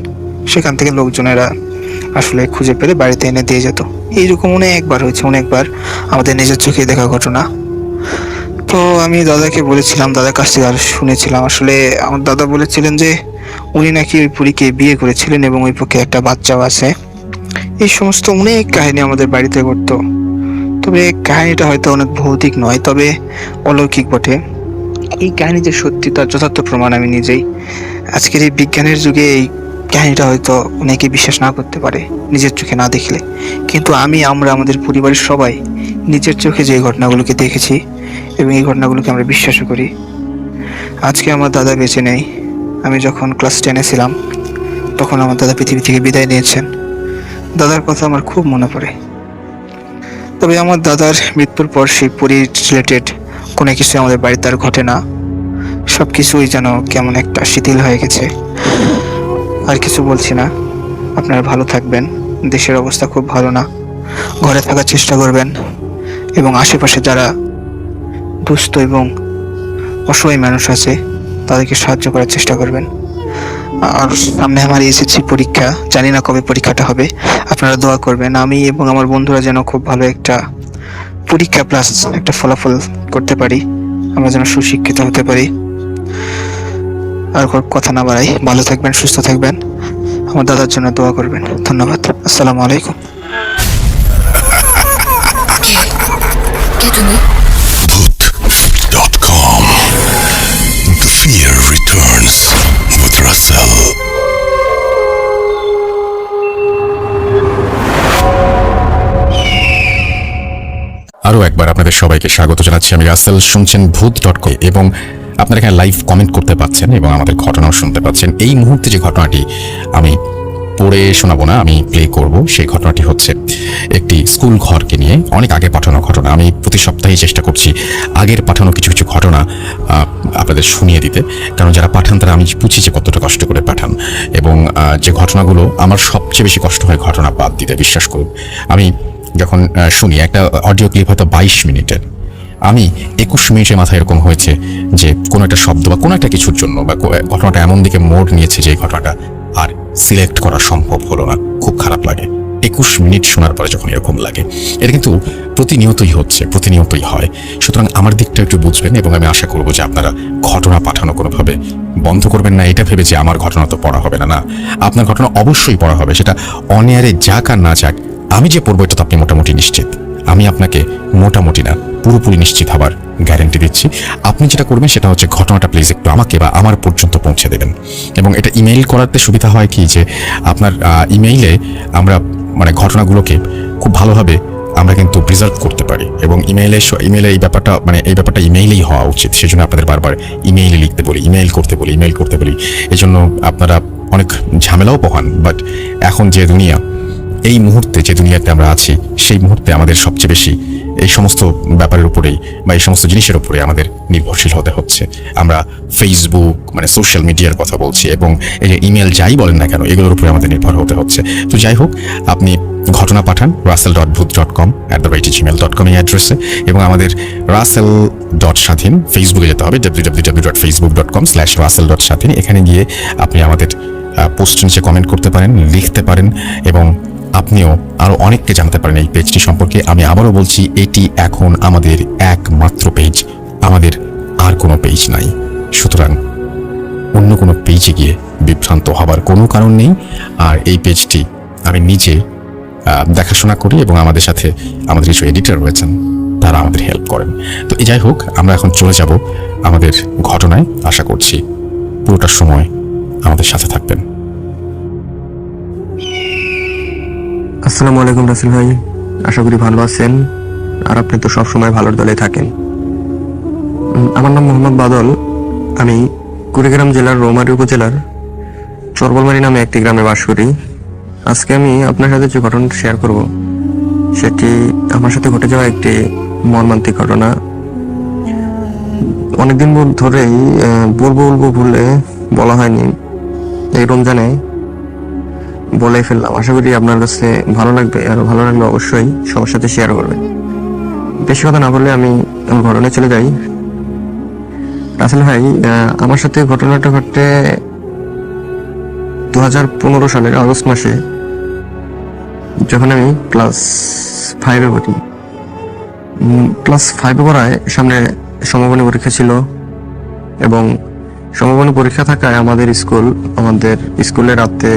সেখান থেকে লোকজনেরা আসলে খুঁজে পেলে বাড়িতে এনে দিয়ে যেত। এইরকম অনেকবার হয়েছে, অনেকবার আমাদের নিজের চোখে দেখা ঘটনা। তো আমি দাদাকে বলেছিলাম, দাদার কাছ থেকে আর শুনেছিলাম, আসলে আমার দাদা বলেছিলেন যে উনি নাকি ওই পুরীকে বিয়ে করেছিলেন এবং ওই পক্ষে একটা বাচ্চাও আছে। এই সমস্ত অনেক কাহিনী আমাদের বাড়িতে ঘটতো। তবে কাহিনীটা হয়তো অনেক ভৌতিক নয়, তবে অলৌকিক বটে। এই কাহিনী যে সত্যি তার যথার্থ প্রমাণ আমি নিজেই। আজকের এই বিজ্ঞানের যুগে এই কাহিনীটা হয়তো অনেকে বিশ্বাস না করতে পারে নিজের চোখে না দেখলে, কিন্তু আমরা আমাদের পরিবারের সবাই নিজের চোখে যে ঘটনাগুলোকে দেখেছি এবং এই ঘটনাগুলোকে আমরা বিশ্বাসও করি। আজকে আমার দাদা বেঁচে নেই। আমি যখন ক্লাস 10-এ ছিলাম তখন আমার দাদা পৃথিবী থেকে বিদায় নিয়েছেন। দাদার কথা আমার খুব মনে পড়ে। তবে আমার দাদার মৃত্যুর পর সেই রিলেটেড কোনো কিছু আমাদের বাড়িতে আর ঘটে না। সব কিছুই যেন কেমন একটা শিথিল হয়ে গেছে। আর কিছু বলছি না। আপনারা ভালো থাকবেন। দেশের অবস্থা খুব ভালো না, ঘরে থাকার চেষ্টা করবেন এবং আশেপাশে যারা দুস্থ এবং অসহায় মানুষ আছে তাদেরকে সাহায্য করার চেষ্টা করবেন। আর সামনে আমার এসএসসি পরীক্ষা, জানি না কবে পরীক্ষাটা হবে, আপনারা দোয়া করবেন আমি এবং আমার বন্ধুরা যেন খুব ভালো একটা পরীক্ষা প্লাস একটা ফলাফল করতে পারি, আমরা যেন সুশিক্ষিত হতে পারি। আর কথা না বাড়াই, ভালো থাকবেন, সুস্থ থাকবেন, আমার দাদার জন্য দোয়া করবেন। ধন্যবাদ। আসসালামু আলাইকুম। কে তুমি? Bhoot.com. The fear returns with Russell. আরও একবার আপনাদের সবাইকে স্বাগত জানাচ্ছি। আমি রাসেল, শুনছেন ভূত.com এবং আপনারা এখানে লাইভ কমেন্ট করতে পাচ্ছেন এবং আমাদের ঘটনাও শুনতে পাচ্ছেন। এই মুহূর্তে যে ঘটনাটি আমি পড়ে শোনাবো না, আমি প্লে করব, সেই ঘটনাটি হচ্ছে একটি স্কুল ঘরকে নিয়ে অনেক আগে পাঠানো ঘটনা। আমি প্রতি সপ্তাহেই চেষ্টা করছি আগের পাঠানো কিছু কিছু ঘটনা আপনাদের শুনিয়ে দিতে, কারণ যারা পাঠান তারা আমি বুঝি যে কতটা কষ্ট করে পাঠান এবং যে ঘটনাগুলো আমার সবচেয়ে বেশি কষ্ট হয় ঘটনা বাদ দিতে, বিশ্বাস করুন। আমি যখন শুনি একটা অডিও ক্লিপ হয়তো 22 মিনিটের, আমি 21 মিনিটের মাথায় এরকম হয়েছে যে কোনো একটা শব্দ বা কোনো একটা কিছুর জন্য বা ঘটনাটা এমন দিকে মোড় নিয়েছে যে ঘটনাটা আর সিলেক্ট করা সম্ভব হলো না। খুব খারাপ লাগে 21 মিনিট শোনার পরে যখন এরকম লাগে। এটা কিন্তু প্রতিনিয়তই হচ্ছে, প্রতিনিয়তই হয়। সুতরাং আমার দিকটা একটু বুঝবেন এবং আমি আশা করবো যে আপনারা ঘটনা পাঠানো কোনোভাবে বন্ধ করবেন না এটা ভেবে যে আমার ঘটনা তো পড়া হবে না। না, আপনার ঘটনা অবশ্যই পড়া হবে, সেটা অন এয়ারে যাক আর না যাক। আমি যে পড়বো এটা তো আপনি মোটামুটি নিশ্চিত। আমি আপনাকে মোটামুটি না পুরোপুরি নিশ্চিত হবার গ্যারেন্টি দিচ্ছি। আপনি যেটা করবেন সেটা হচ্ছে ঘটনাটা প্লিজ একটু আমাকে বা আমার পর্যন্ত পৌঁছে দেবেন। এবং এটা ইমেইল করাতে সুবিধা হয় কি যে আপনার ইমেইলে আমরা মানে ঘটনাগুলোকে খুব ভালোভাবে আমরা কিন্তু প্রিজার্ভ করতে পারি, এবং ইমেইলে এই ব্যাপারটা ইমেইলেই হওয়া উচিত। সেজন্য আপনাদের বারবার ইমেইলে লিখতে বলি, ইমেইল করতে বলি। এই জন্য আপনারা অনেক ঝামেলাও পোহান। বাট এখন যে দুনিয়া, এই মুহূর্তে যে দুনিয়াতে আমরা আছি, সেই মুহূর্তে আমাদের সবচেয়ে বেশি এই সমস্ত ব্যাপারের উপরেই বা এই সমস্ত জিনিসের উপরে আমাদের নির্ভরশীল হতে হচ্ছে। আমরা ফেসবুক মানে সোশ্যাল মিডিয়ার কথা বলছি, এবং এই যে ইমেল যাই বলেন না কেন এগুলোর উপরে আমাদের নির্ভর হতে হচ্ছে। তো যাই হোক, আপনি ঘটনা পাঠান russell.booth.com@gmail.com এই অ্যাড্রেসে, এবং আমাদের russell.স্বাধীন ফেসবুকে যেতে হবে, www.facebook.com/russell.স্বাধীন। এখানে গিয়ে আপনি আমাদের পোস্ট নিচে কমেন্ট করতে পারেন, লিখতে পারেন, এবং আপনিও আরো অনেককে জানতে পারেন এই পেজটি সম্পর্কে। আমি আবারও বলছি, এটি এখন আমাদের একমাত্র পেজ, আমাদের আর কোনো পেজ নাই। সুতরাং অন্য কোনো পেজে গিয়ে বিভ্রান্ত হবার কোনো কারণ নেই। আর এই পেজটি আমি নিজে দেখাশোনা করি, এবং আমাদের সাথে আমাদের কিছু এডিটর রয়েছেন, তারা আমাদের হেল্প করেন। তো যাই হোক, আমরা এখন চলে যাব আমাদের ঘটনায়। আশা করছি পুরোটা সময় আমাদের সাথে থাকবেন। আসসালামু আলাইকুম রাসেল ভাই, আশা করি ভালো আছেন। আর আপনি তো সবসময় ভালোর দলে থাকেন। আমার নাম মোহাম্মদ বাদল। আমি কুড়িগ্রাম জেলার রৌমারী উপজেলার চরবলমারি নামে একটি গ্রামে বাস করি। আজকে আমি আপনার সাথে যে ঘটনাটা শেয়ার করব, সেটি আমার সাথে ঘটে যাওয়া একটি মর্মান্তিক ঘটনা। অনেকদিন ধরেই বলবো ভুলে বলা হয়নি, এই রমজানে বলে ফেললাম। আশা করি আপনার কাছে ভালো লাগবে, আর ভালো লাগলে অবশ্যই সবার সাথে শেয়ার করবেন। বেশি কথা না বললে আমি আমার ঘটনায় চলে যাই। রাসেল ভাই, আমার সাথে ঘটনাটা ঘটে 2015 সালের আগস্ট মাসে, যখন আমি ক্লাস 5-এ পড়ি। ক্লাস 5-এ পড়ায় সামনে সমাপনী পরীক্ষা ছিল, এবং সমাপনী পরীক্ষা থাকায় আমাদের স্কুলে রাতে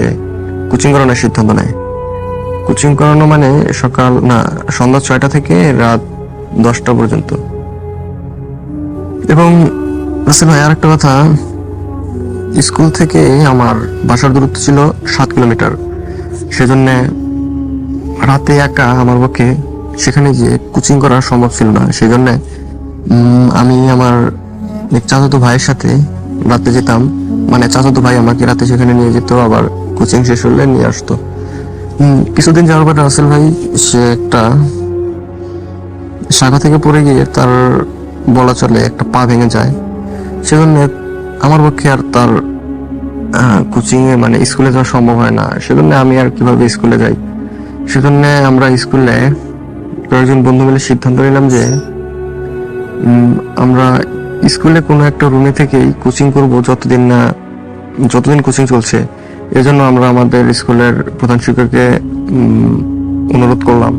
কোচিং করানোর সিদ্ধান্ত নেয়। কোচিং করানো মানে সন্ধ্যা 6টা থেকে রাত 10টা পর্যন্ত। এবং রাসেল ভাই, আরেকটা কথা, স্কুল থেকে আমার বাসার দূরত্ব ছিল 7 কিলোমিটার। সেজন্য রাতে একা আমার পক্ষে সেখানে গিয়ে কোচিং করা সম্ভব ছিল না। সেজন্য আমি আমার এক চাচাতো ভাইয়ের সাথে রাতে যেতাম। মানে চাচাতো ভাই আমাকে রাতে সেখানে নিয়ে যেত, আবার কোচিং শেষ হলে নিয়ে আসতো। কিছুদিন যাওয়ার পর রাসেল ভাই, সে একটা শাখা থেকে পড়ে গিয়ে তার বলা চলে একটা পা ভেঙে যায়। সেজন্য আমার পক্ষে আর তার কোচিং এ মানে স্কুলে যাওয়া সম্ভব হয় না। সেজন্য আমি আর কিভাবে স্কুলে যাই। সেজন্য আমরা স্কুলে কয়েকজন বন্ধু মিলে সিদ্ধান্ত নিলাম যে আমরা স্কুলে কোনো একটা রুমে থেকেই কোচিং করব, যতদিন কোচিং চলছে। এজন্য আমরা আমাদের স্কুলের প্রধান শিক্ষককে অনুরোধ করলাম,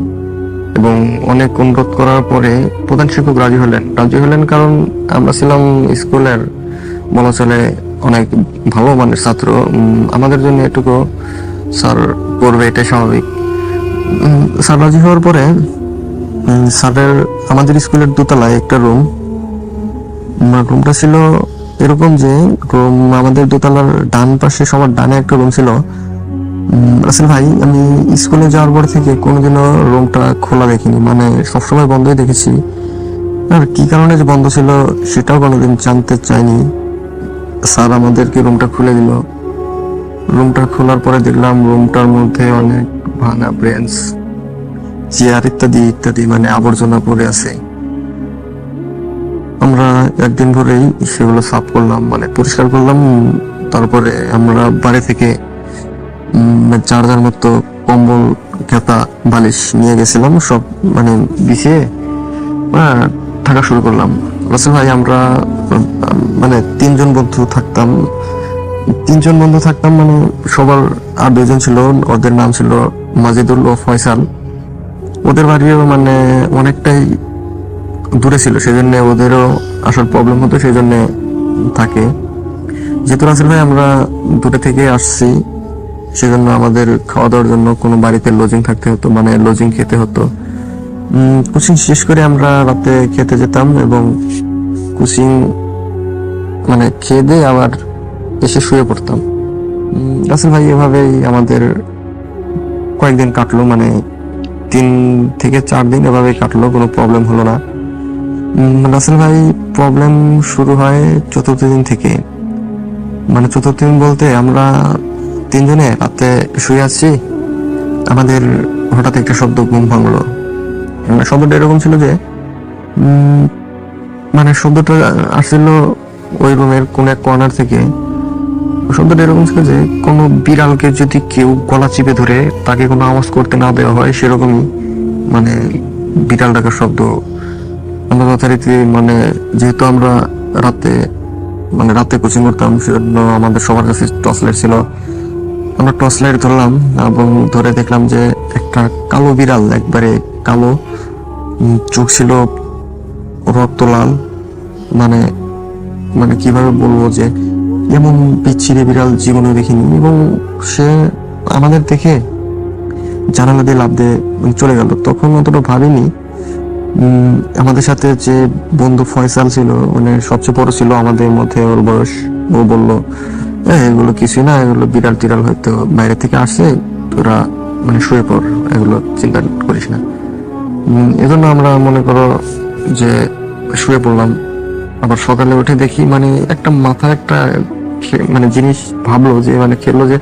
এবং অনেক অনুরোধ করার পরে প্রধান শিক্ষক রাজি হলেন। কারণ আমরা ছিলাম স্কুলের বলা চলে অনেক ভালো মানের ছাত্র। আমাদের জন্য এটুকু স্যার করবে, এটাই স্বাভাবিক। স্যার রাজি হওয়ার পরে আমাদের স্কুলের দোতলায় একটা রুমটা ছিল এরকম যে আমাদের দোতলার ডান পাশে সবার ডানে একটা রুম ছিল। রাসেল ভাই, আমি স্কুলে যাওয়ার পর থেকে কোনোদিনও রুমটা খোলা দেখিনি, মানে সবসময় বন্ধই দেখেছি। আর কি কারণে যে বন্ধ ছিল সেটাও কোনোদিন জানতে চাইনি। স্যার আমাদেরকে রুমটা খুলে দিল। রুমটা খোলার পরে দেখলাম রুমটার মধ্যে অনেক ভাঙা বেঞ্চ, চেয়ার ইত্যাদি মানে আবর্জনা পড়ে আছে। আমরা একদিন ভরেই সেগুলো সাফ করলাম, মানে পরিষ্কার করলাম। তারপরে আমরা বাড়ি থেকে 4 মতো কম্বল, খেতা, বালিশ নিয়ে গেছিলাম, সব মানে বিছিয়ে থাকা শুরু করলাম। রাসেল ভাই, আমরা মানে 3 জন বন্ধু থাকতাম। মানে সবার আর 2 জন ছিল, ওদের নাম ছিল মাজিদুল ও ফয়সাল। ওদের বাড়িও মানে অনেকটাই দূরে ছিল, সেজন্য ওদেরও আসার প্রবলেম হতো, সেজন্য থাকে। যেহেতু রাসেল ভাই আমরা দূরে থেকে আসছি, সেজন্য আমাদের খাওয়া দাওয়ার জন্য কোনো বাড়িতে লজিং থাকতে হতো, মানে লজিং খেতে হতো। কোচিং শেষ করে আমরা রাতে খেতে যেতাম এবং কোচিং মানে খেয়ে দিয়ে আবার এসে শুয়ে পড়তাম। রাসেল ভাই এভাবেই আমাদের কয়েকদিন কাটলো, মানে 3 থেকে 4 দিন এভাবেই কাটলো, কোনো প্রবলেম হলো না। রাসেল ভাই প্রবলেম শুরু হয় 4র্থ দিন থেকে। মানে 4র্থ দিন বলতে আমরা 3 জনে রাতে শুয়ে আছি, আমাদের হঠাৎ একটা শব্দ ঘুম ভাঙলো। শব্দটা এরকম ছিল যে মানে শব্দটা আসছিল ওই রুমের কোন এক কর্নার থেকে। শব্দটা এরকম ছিল যে কোনো বিড়ালকে যদি কেউ গলা চিপে ধরে তাকে কোনো আওয়াজ করতে না দেওয়া হয় সেরকমই মানে বিড়াল ডাকার শব্দ। আমরা যথারীতি মানে যেহেতু আমরা রাতে কোচিং করতাম, সেজন্য আমাদের সবার কাছে টর্চ লাইট ছিল। আমরা টর্চ লাইট ধরলাম এবং ধরে দেখলাম যে একটা কালো বিড়াল, একবারে কালো, চোখ ছিল রক্ত লাল। মানে মানে কিভাবে বলবো যে এমন বিচ্ছিরি বিড়াল জীবনে দেখিনি। এবং সে আমাদের দেখে জানালা দিয়ে লাফ দিয়ে চলে গেল। তখন অতটা ভাবিনি। আমাদের সাথে যে বন্ধু ফয়সাল ছিল, মানে সবচেয়ে বড় ছিল আমাদের মধ্যে, ওর বয়স, ও বললো এগুলো কিছুই না, এগুলো বিড়াল টিড়াল হয়তো বাইরে থেকে আসছে, তোরা মানে শুয়ে পড়, এগুলো চিন্তা করিস না। এজন্য আমরা মনে করো যে শুয়ে পড়লাম। আবার সকালে উঠে দেখি মানে একটা মাথা একটা মানে জিনিস ভাবলো যে মানে খেললো যে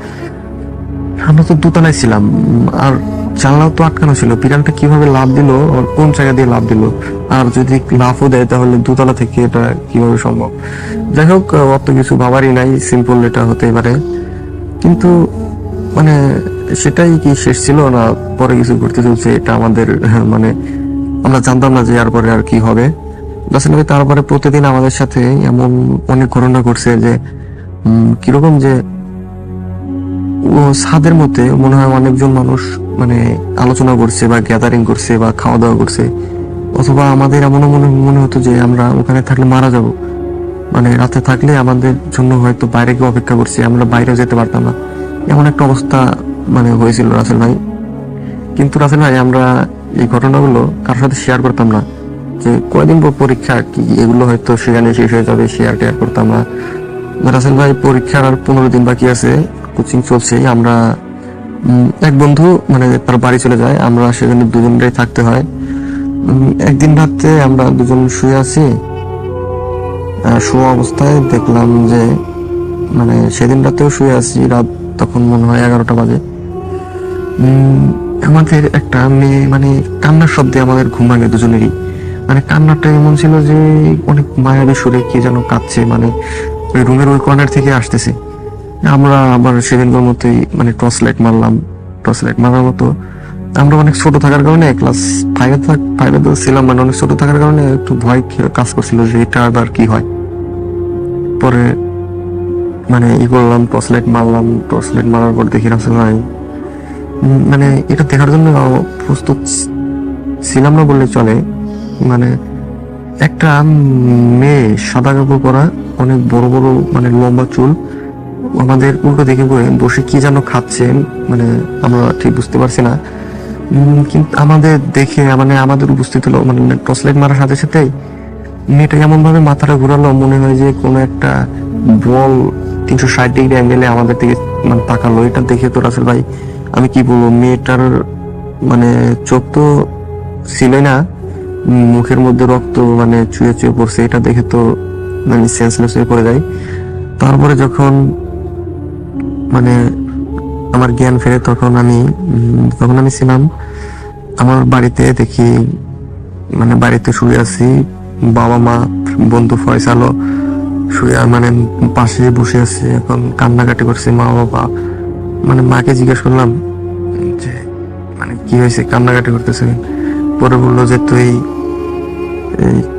আমরা তো দোতলায় ছিলাম আর জানলাও তো আটকানো ছিল, বিড়ালটা কিভাবে লাফ দিল, কোন জায়গা দিয়ে লাফ দিল, আর যদি লাফও দেয় তাহলে দোতলা থেকে এটা কিভাবে সম্ভব। যাই হোক, অত কিছু ভাবারই নাই, সিম্পল এটা হতেই পারে। কিন্তু মানে সেটাই কি শেষ ছিল না পরে কিছু ঘটতে চলছে, এটা আমাদের মানে আমরা জানতাম না যে এরপরে আর কি হবে। আসলে তারপরে প্রতিদিন আমাদের সাথে এমন অনেক ঘটনা ঘটছে যে কিরকম যে ও ছাদের মধ্যে মনে হয় অনেকজন মানুষ মানে আলোচনা করছে বা গ্যাদারিং করছে বা খাওয়া দাওয়া করছে, অথবা আমাদের এমনও মনে হতো যে আমরা ওখানে থাকলে মারা যাব। মানে রাতে থাকলে আমাদের জন্য হয়তো বাইরে কেউ অপেক্ষা করছে, আমরা বাইরেও যেতে পারতাম না, এমন একটা অবস্থা মানে হয়েছিল রাসেল ভাই। কিন্তু রাসেল ভাই আমরা এই ঘটনাগুলো কারোর সাথে শেয়ার করতাম না, যে কয়দিন পর পরীক্ষা কি এগুলো হয়তো সেখানে শেষ হয়ে যাবে, শেয়ার করতাম না। রাসেল ভাই পরীক্ষার আর 15 দিন বাকি আছে, কোচিং চলছে। আমরা এক বন্ধু মানে তার বাড়ি চলে যায়, আমরা সেখানে দুজনেই থাকতে হয়। একদিন রাতে আমরা দুজন শুয়ে আছি, শোয়া অবস্থায় দেখলাম যে মানে সেদিন রাতেও শুয়ে আছি, রাত তখন মনে হয় 11টা বাজে। আমাদের একটা মেয়ে মানে কান্নার শব্দে আমাদের ঘুম ভাঙে দুজনেরই। মানে কান্নাটা এমন ছিল যে অনেক মায়াবী সুরে কে যেন কাঁদছে, মানে ওই রুমের ওই কর্নার থেকে আসতেছে। আমরা আবার সেদিনকার মতোই মানে টর্চ লাইট মারার মতো। আমরা অনেক ছোট থাকার কারণে ক্লাস 5-এ তো ছিলাম, মানে অনেক ছোট থাকার কারণে একটু ভয় কাজ করছিল যে এটা আবার কি হয়। পরে মানে করলাম, টর্চ লাইট মারার পর দেখি রাসেল ভাই মানে এটা দেখার জন্য প্রস্তুত ছিলাম না বললে চলে। মানে একটা মেয়ে সাদা কাপড় পরা, অনেক বড় বড় মানে লম্বা চুল, আমাদের উল্টো দিকে বসে কি যেন খাচ্ছে, মানে আমরা ঠিক বুঝতে পারছি না। কিন্তু আমাদের দেখে মানে আমাদের উপস্থিত হলো, মানে টর্চ লাইট মারার সাথে সাথেই মেয়েটা এমন ভাবে মাথাটা ঘুরালো, মনে হয় যে কোনো একটা বল 360 ডিগ্রি অ্যাঙ্গেলে আমাদের দিকে মানে তাকালো। এটা দেখে তো রাসেল ভাই আমি কি বলবো, মেয়েটার মানে চোখ তো ছিলই না, মুখের মধ্যে রক্ত মানে চুয়ে চুয়ে পড়ছে। এটা দেখে তো মানে সেন্সলেস হয়ে পড়ে যায়। তারপরে যখন মানে আমার জ্ঞান ফেরে তখন আমি ছিলাম আমার বাড়িতে, দেখি মানে বাড়িতে শুয়ে আছি, বাবা মা বন্ধু ফয়সালও শুয়ে মানে পাশে বসে আছে, এখন কান্নাকাটি করছে মা বাবা। মানে মাকে জিজ্ঞেস করলাম যে মানে কি হয়েছে, কান্নাকাটি করতেছে। পরে বললো যে তুই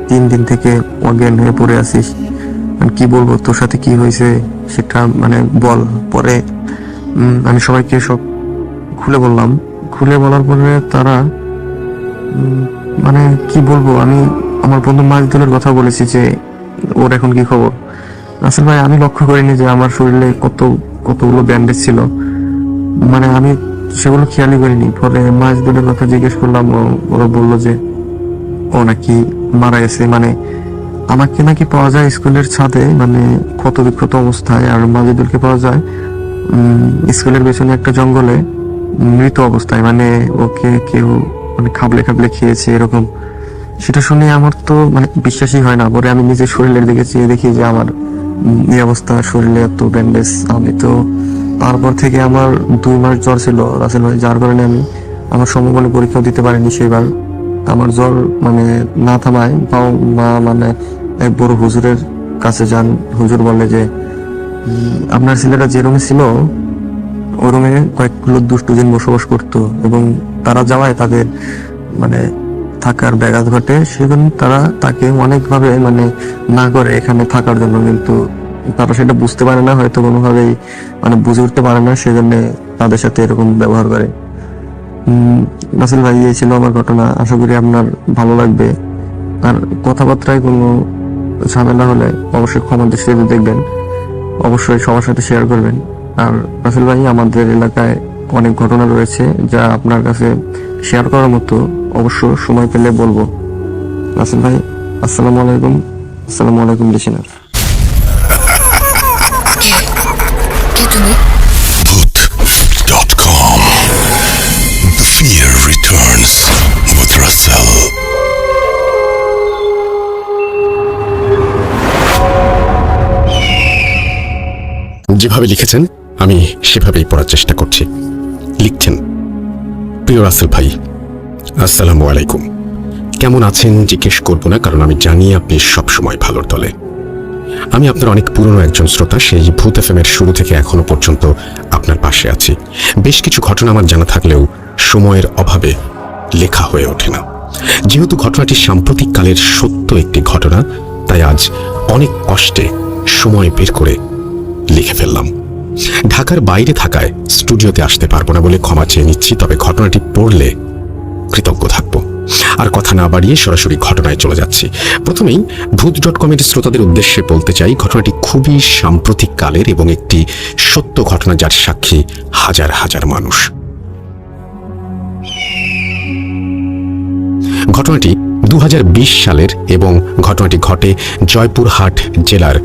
3 দিন থেকে অজ্ঞান হয়ে পড়ে আছিস, কি বলবো তোর সাথে কি হয়েছে সেটা মানে বল। পরে আমি সবাইকে সব খুলে বললাম। খুলে বলার পরে তারা মানে কি বলবো, আমি আমার বন্ধু মাজদুলের কথা বলেছি যে ওর এখন কি খবর। আসলে ভাই আমি লক্ষ্য করিনি যে আমার শরীরে কতগুলো ব্যান্ডেজ ছিল। মানে আমি সেগুলো খেয়ালই করিনি। পরে মাস দুটোর কথা জিজ্ঞেস করলাম, ওরা বললো যে ও নাকি মারা গেছে। মানে আমাকে নাকি পাওয়া যায় স্কুলের ছাদে, মানে ক্ষত বিক্ষত অবস্থায়, আর মাজেদুলকে পাওয়া যায় স্কুলের পেছনে একটা জঙ্গলে মৃত অবস্থায়। মানে ওকে কেউ মানে খাবলে খাবলে খেয়েছে এরকম। সেটা শুনে আমার তো মানে বিশ্বাসই হয় না। পরে আমি নিজের শরীরের দিকে চেয়ে দেখি যে আমার এই অবস্থা, শরীরে এত ব্যান্ডেজ। আমি তো তারপর থেকে আমার 2 মাস জ্বর ছিল রাসেল ভাই, যার কারণে আমি আমার সমবলে পরীক্ষাও দিতে পারিনি সেবার। আমার জ্বর মানে না থামায় মা মানে এক বড় হুজুরের কাছে যান। হুজুর বলে যে আপনার ছেলেরা যে রুমে ছিল ওই রুমে কয়েকগুলো দুষ্টু জিন বসবাস করতো, এবং তারা যাওয়ায় তাদের মানে থাকার ব্যাঘাত ঘটে। সেজন্য তারা তাকে অনেকভাবে মানে না করে এখানে থাকার জন্য, কিন্তু তারা সেটা বুঝতে পারে না, হয়তো কোনোভাবেই মানে বুঝে উঠতে পারে না, সেজন্য তাদের সাথে এরকম ব্যবহার করে। রাসেল ভাই, এই ছিল আমার ঘটনা। আশা করি আপনার ভালো লাগবে। আর কথাবার্তায় কোনো ঝামেলা হলে অবশ্যই ক্ষমা দৃষ্টিতে দেখবেন, অবশ্যই সবার সাথে শেয়ার করবেন। আর রাসেল ভাই, আমাদের এলাকায় অনেক ঘটনা রয়েছে যা আপনার কাছে শেয়ার করার মতো, অবশ্য সময় পেলে বলবো। রাসেল ভাই, আসসালামু আলাইকুম। আসসালামু আলাইকুম লিসেনার। কে তুমি? Bhoot.com. The fear returns with Russell. যেভাবে লিখেছেন আমি সেভাবেই পড়ার চেষ্টা করছি। লিখছেন, প্রিয় রাসেল ভাই, আসসালামু আলাইকুম। কেমন আছেন জিজ্ঞেস করবো না, কারণ আমি জানি আপনি সবসময় ভালোর দলে। আমি আপনার অনেক পুরনো একজন শ্রোতা। সেই ভূত এফএমের শুরু থেকে এখনো পর্যন্ত আপনার পাশে আছি। বেশ কিছু ঘটনা আমার জানা থাকলেও সময়ের অভাবে লেখা হয়ে ওঠে না। যেহেতু ঘটনাটি সাম্প্রতিক কালের সত্য একটি ঘটনা, তাই আজ অনেক কষ্টে সময় বের করে লিখে ফেললাম। ঢাকার বাইরে থাকায় স্টুডিওতে আসতে পারবো না বলে ক্ষমা চেয়ে নিচ্ছি, তবে ঘটনাটি পড়লে কৃতজ্ঞ থাকবো। আর কথা না বাড়িয়ে সরাসরি ঘটনায় চলে যাচ্ছি। প্রথমেই ভূত.com-এর শ্রোতাদের উদ্দেশ্যে বলতে চাই, ঘটনাটি খুবই সাম্প্রতিক কালের এবং একটি সত্য ঘটনা, যার সাক্ষী হাজার হাজার মানুষ। ঘটনাটি 2020 সালের এবং ঘটনাটি ঘটে জয়পুরহাট জেলার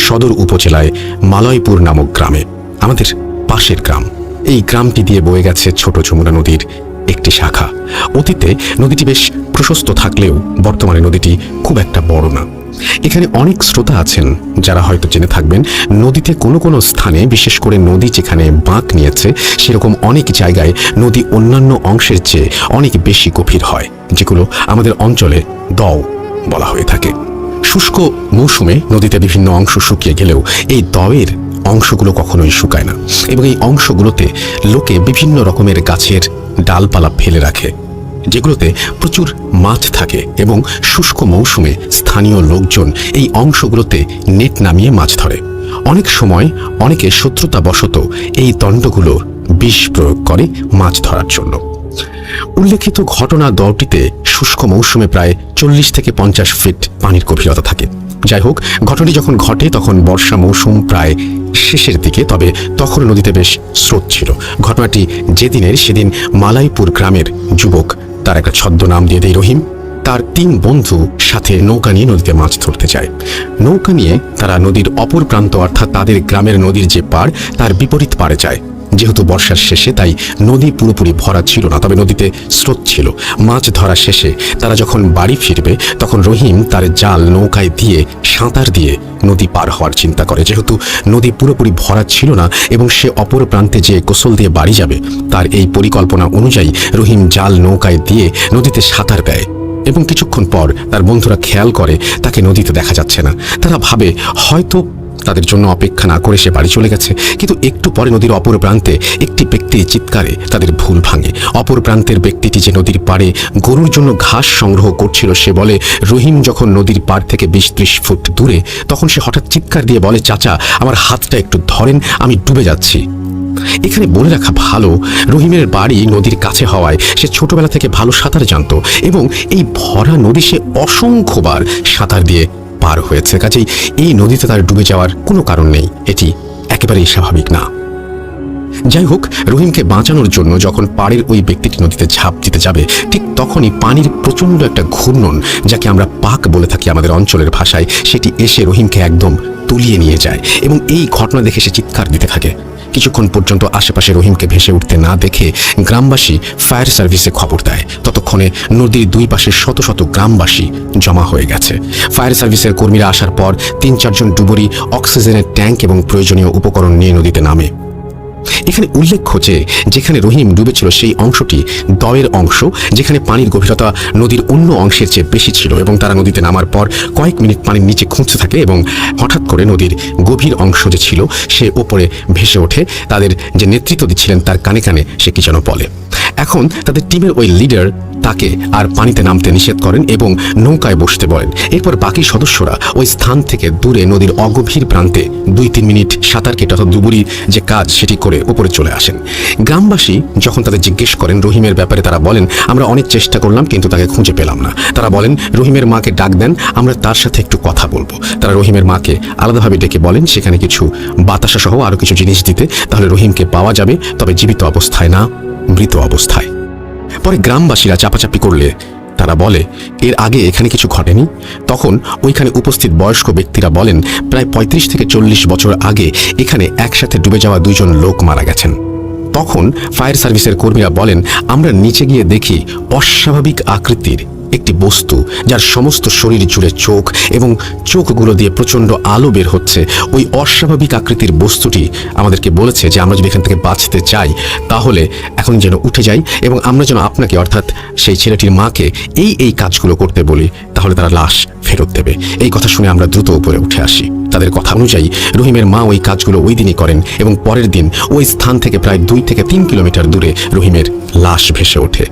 সদর উপজেলায় মালয়পুর নামক গ্রামে, আমাদের পাশের গ্রাম। এই গ্রামটি দিয়ে বয়ে গেছে ছোট যমুনা নদীর একটি শাখা। অতীতে নদীটি বেশ প্রশস্ত থাকলেও বর্তমানে নদীটি খুব একটা বড় না। এখানে অনেক শ্রোতা আছেন যারা হয়তো জেনে থাকবেন, নদীতে কোনো কোনো স্থানে, বিশেষ করে নদী যেখানে বাঁক নিয়েছে সেরকম অনেক জায়গায় নদী অন্যান্য অংশের চেয়ে অনেক বেশি গভীর হয়, যেগুলো আমাদের অঞ্চলে দও বলা হয়ে থাকে। শুষ্ক মৌসুমে নদীতে বিভিন্ন অংশ শুকিয়ে গেলেও এই দওয়ের অংশগুলো কখনোই শুকায় না, এবং এই অংশগুলোতে লোকে বিভিন্ন রকমের গাছের ডালপালা ফেলে রাখে, যেগুলোতে প্রচুর মাছ থাকে, এবং শুষ্ক মৌসুমে স্থানীয় লোকজন এই অংশগুলোতে নেট নামিয়ে মাছ ধরে। অনেক সময় অনেকে শত্রুতাবশত এই দণ্ডগুলোর বিষ প্রয়োগ করে মাছ ধরার জন্য। উল্লেখিত ঘটনা দওটিতে শুষ্ক মৌসুমে প্রায় 40 থেকে 50 ফিট পানির গভীরতা থাকে। যাই হোক, ঘটনাটি যখন ঘটে তখন বর্ষা মৌসুম প্রায় শেষের দিকে, তবে তখন নদীতে বেশ স্রোত ছিল। ঘটনাটি যেদিনের সেদিন মালাইপুর গ্রামের যুবক, তার একটা ছদ্মনাম দিয়ে দেয় রহিম, তার 3 বন্ধু সাথে নৌকা নিয়ে নদীতে মাছ ধরতে যায়। নৌকা নিয়ে তারা নদীর অপর প্রান্ত, অর্থাৎ তাদের গ্রামের নদীর যে পাড় তার বিপরীত পাড়ে যায়। যেহেতু বর্ষার শেষে, তাই নদী পুরোপুরি ভরা ছিল না, তবে নদীতে স্রোত ছিল। মাছ ধরা শেষে তারা যখন বাড়ি ফিরবে তখন রহিম তার জাল নৌকায় দিয়ে সাঁতার দিয়ে নদী পার হওয়ার চিন্তা করে। যেহেতু নদী পুরোপুরি ভরা ছিল না এবং সে অপর প্রান্তে যে গোসল দিয়ে বাড়ি যাবে, তার এই পরিকল্পনা অনুযায়ী রহিম জাল নৌকায় দিয়ে নদীতে সাঁতার দেয়, এবং কিছুক্ষণ পর তার বন্ধুরা খেয়াল করে তাকে নদীতে দেখা যাচ্ছে না। তারা ভাবে হয়তো তাদের জন্য অপেক্ষা না করে সে বাড়ি চলে গেছে। কিন্তু একটু পরে নদীর অপর প্রান্তে একটি ব্যক্তির চিৎকারে তাদের ভুল ভাঙে। অপর প্রান্তের ব্যক্তিটি যে নদীর পাড়ে গরুর জন্য ঘাস সংগ্রহ করছিল, সে বলে রহিম যখন নদীর পাড় থেকে 20-30 ফুট দূরে, তখন সে হঠাৎ চিৎকার দিয়ে বলে, চাচা আমার হাতটা একটু ধরেন, আমি ডুবে যাচ্ছি। এখানে বলে রাখা ভালো, রহিমের বাড়ি নদীর কাছে হওয়ায় সে ছোটবেলা থেকে ভালো সাঁতার জানত, এবং এই ভরা নদী সে অসংখ্যবার সাঁতার দিয়ে পার হয়েছে। কাজেই এই নদীতে তার ডুবে যাওয়ার কোনো কারণ নেই, এটি একেবারেই স্বাভাবিক না। যাই হোক, রহিমকে বাঁচানোর জন্য যখন পাড়ের ওই ব্যক্তিটি নদীতে ঝাঁপ দিতে যাবে, ঠিক তখনই পানির প্রচণ্ড একটা ঘূর্ণন, যাকে আমরা পাক বলে থাকি আমাদের অঞ্চলের ভাষায়, সেটি এসে রহিমকে একদম তলিয়ে নিয়ে যায় এবং এই ঘটনা দেখে সে চিৎকার দিতে থাকে। কিছুক্ষণ পর্যন্ত আশেপাশে রহিমকে ভেসে উঠতে না দেখে গ্রামবাসী ফায়ার সার্ভিসে খবর দেয়। ততক্ষণে নদীর দুই পাশে শত শত গ্রামবাসী জমা হয়ে গেছে। ফায়ার সার্ভিসের কর্মীরা আসার পর 3-4 জন ডুবুরি অক্সিজেনের ট্যাঙ্ক এবং প্রয়োজনীয় উপকরণ নিয়ে নদীতে নামে। এখানে উল্লেখ্য যে যেখানে রহিম ডুবেছিল সেই অংশটি দয়ের অংশ, যেখানে পানির গভীরতা নদীর অন্য অংশের চেয়ে বেশি ছিল এবং তারা নদীতে নামার পর কয়েক মিনিট পানির নিচে খুঁজতে থাকে এবং হঠাৎ করে নদীর গভীর অংশ যে ছিল সে ওপরে ভেসে ওঠে। তাদের যে নেতৃত্ব দিচ্ছিলেন তার কানে কানে সে কি যেন বলে। এখন তাদের টিমের ওই লিডার তাকে আর পানিতে নামতে নিষেধ করেন এবং নৌকায় বসতে বলেন। এরপর বাকি সদস্যরা ওই স্থান থেকে দূরে নদীর অগভীর প্রান্তে 2-3 মিনিট সাঁতার কেটে অর্থাৎ ডুবুরি যে কাজ সেটি করে উপরে চলে আসেন। গ্রামবাসী যখন তাদের জিজ্ঞেস করেন রহিমের ব্যাপারে, তারা বলেন আমরা অনেক চেষ্টা করলাম কিন্তু তাকে খুঁজে পেলাম না। তারা বলেন রহিমের মাকে ডাক দেন, আমরা তার সাথে একটু কথা বলবো। তারা রহিমের মাকে আলাদাভাবে ডেকে বলেন সেখানে কিছু বাতাসা সহ আরো কিছু জিনিস দিতে, তাহলে রহিমকে পাওয়া যাবে, তবে জীবিত অবস্থায় না, মৃত অবস্থায়। পরে গ্রামবাসীরা চাপাচাপি করলে তারা বলে এর আগে এখানে কিছু ঘটেনি। তখন ওইখানে উপস্থিত বয়স্ক ব্যক্তিরা বলেন প্রায় 35 থেকে 40 বছর আগে এখানে একসাথে ডুবে যাওয়া 2 জন লোক মারা গেছেন। তখন ফায়ার সার্ভিসের কর্মীরা বলেন আমরা নিচে গিয়ে দেখি অস্বাভাবিক আকৃতির একটি বস্তু, যার সমস্ত শরীর জুড়ে চোখ এবং চোখগুলো দিয়ে প্রচণ্ড আলো বের হচ্ছে। ওই অস্বাভাবিক আকৃতির বস্তুটি আমাদেরকে বলেছে যে আমরা যদি এখান থেকে বাঁচতে চাই তাহলে এখন যেন উঠে যাই এবং আমরা যেন আপনাকে অর্থাৎ সেই ছেলেটির মাকে এই কাজগুলো করতে বলি, তাহলে তারা লাশ ফেরত দেবে। এই কথা শুনে আমরা দ্রুত উপরে উঠে আসি। তাদের কথা অনুযায়ী রহিমের মা ওই কাজগুলো ওই দিনই করেন এবং পরের দিন ওই স্থান থেকে প্রায় 2 থেকে 3 কিলোমিটার দূরে রহিমের লাশ ভেসে ওঠে।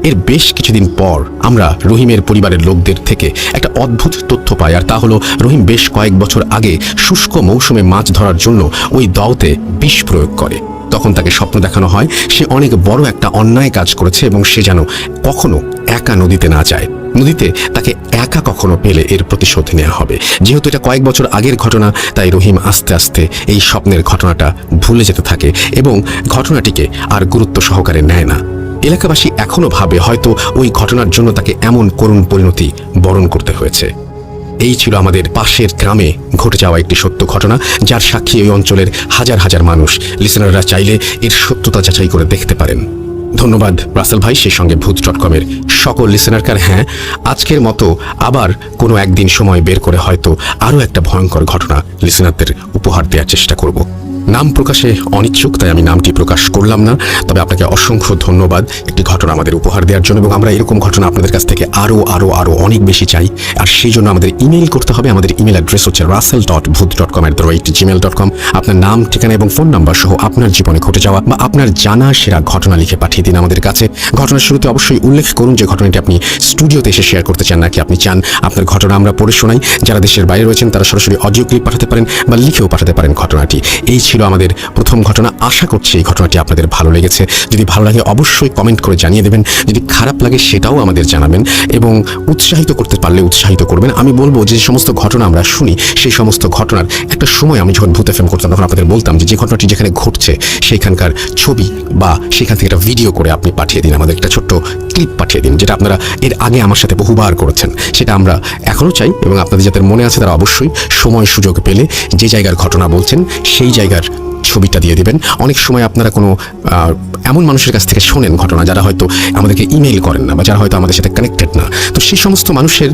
এর বেশ কিছুদিন পর আমরা রহিমের পরিবারের লোকদের থেকে একটা অদ্ভুত তথ্য পাই, আর তা হলো রহিম বেশ কয়েক বছর আগে শুষ্ক মৌসুমে মাছ ধরার জন্য ওই দাওতে বিষ প্রয়োগ করে। তখন তাকে স্বপ্ন দেখানো হয় সে অনেক বড় একটা অন্যায় কাজ করেছে এবং সে যেন কখনো একা নদীতে না যায়। নদীতে তাকে একা কখনো পেলে এর প্রতিশোধ নেওয়া হবে। যেহেতু এটা কয়েক বছর আগের ঘটনা, তাই রহিম আস্তে আস্তে এই স্বপ্নের ঘটনাটা ভুলে যেতে থাকে এবং ঘটনাটিকে আর গুরুত্ব সহকারে নেয় না। এলাকাবাসী এখনো ভাবে হয়তো ওই ঘটনার জন্য তাকে এমন করুণ পরিণতি বরণ করতে হয়েছে। এই ছিল আমাদের পাশের গ্রামে ঘটে যাওয়া একটি সত্য ঘটনা, যার সাক্ষী ওই অঞ্চলের হাজার হাজার মানুষ। লিসেনাররা চাইলে এর সত্যতা যাচাই করে দেখতে পারেন। ধন্যবাদ রাসেল ভাই, সেই সঙ্গে ভূত.com-এর সকল লিসেনারকার। হ্যাঁ, আজকের মতো আবার কোনো একদিন সময় বের করে হয়তো আরও একটা ভয়ঙ্কর ঘটনা লিসেনারদের উপহার দেওয়ার চেষ্টা করব। নাম প্রকাশে অনিচ্ছুক, তাই আমি নামটি প্রকাশ করলাম না। তবে আপনাকে অসংখ্য ধন্যবাদ একটি ঘটনা আমাদের উপহার দেওয়ার জন্য, এবং আমরা এরকম ঘটনা আপনাদের কাছ থেকে আরও আরও আরও অনেক বেশি চাই। আর সেই জন্য আমাদের ইমেল করতে হবে। আমাদের ইমেল অ্যাড্রেস হচ্ছে russell.booth.com@gmail.com। আপনার নাম, ঠিকানা এবং ফোন নাম্বার সহ আপনার জীবনে ঘটে যাওয়া বা আপনার জানা সেরা ঘটনা লিখে পাঠিয়ে দিন আমাদের কাছে। ঘটনার শুরুতে অবশ্যই উল্লেখ করুন যে ঘটনাটি আপনি স্টুডিওতে এসে শেয়ার করতে চান নাকি আপনি চান আপনার ঘটনা আমরা পড়ে শোনাই। যারা দেশের বাইরে রয়েছেন তারা সরাসরি অডিও ক্লিপ পাঠাতে পারেন বা লিখেও পাঠাতে পারেন ঘটনাটি। এই ছিল আমাদের প্রথম ঘটনা। আশা করছি এই ঘটনাটি আপনাদের ভালো লেগেছে। যদি ভালো লাগে অবশ্যই কমেন্ট করে জানিয়ে দেবেন, যদি খারাপ লাগে সেটাও আমাদের জানাবেন, এবং উৎসাহিত করতে পারলে উৎসাহিত করবেন। আমি বলবো যে সমস্ত ঘটনা আমরা শুনি সেই সমস্ত ঘটনার একটা সময় আমি যখন ভূত FM করতাম তখন আপনাদের বলতাম যে ঘটনাটি যেখানে ঘটছে সেইখানকার ছবি বা সেখান থেকে একটা ভিডিও করে আপনি পাঠিয়ে দিন, আমাদের একটা ছোট্ট ক্লিপ পাঠিয়ে দিন, যেটা আপনারা এর আগে আমার সাথে বহুবার করেছেন। সেটা আমরা এখনও চাই, এবং আপনাদের যাদের মনে আছে তারা অবশ্যই সময় সুযোগ পেলে যে জায়গার ঘটনা বলছেন সেই জায়গার ছবিটা দিয়ে দিবেন। অনেক সময় আপনারা কোনো এমন মানুষের কাছ থেকে শোনেন ঘটনা যারা হয়তো আমাদেরকে ইমেইল করেন না বা যারা হয়তো আমাদের সাথে কানেক্টেড না, তো সেই সমস্ত মানুষের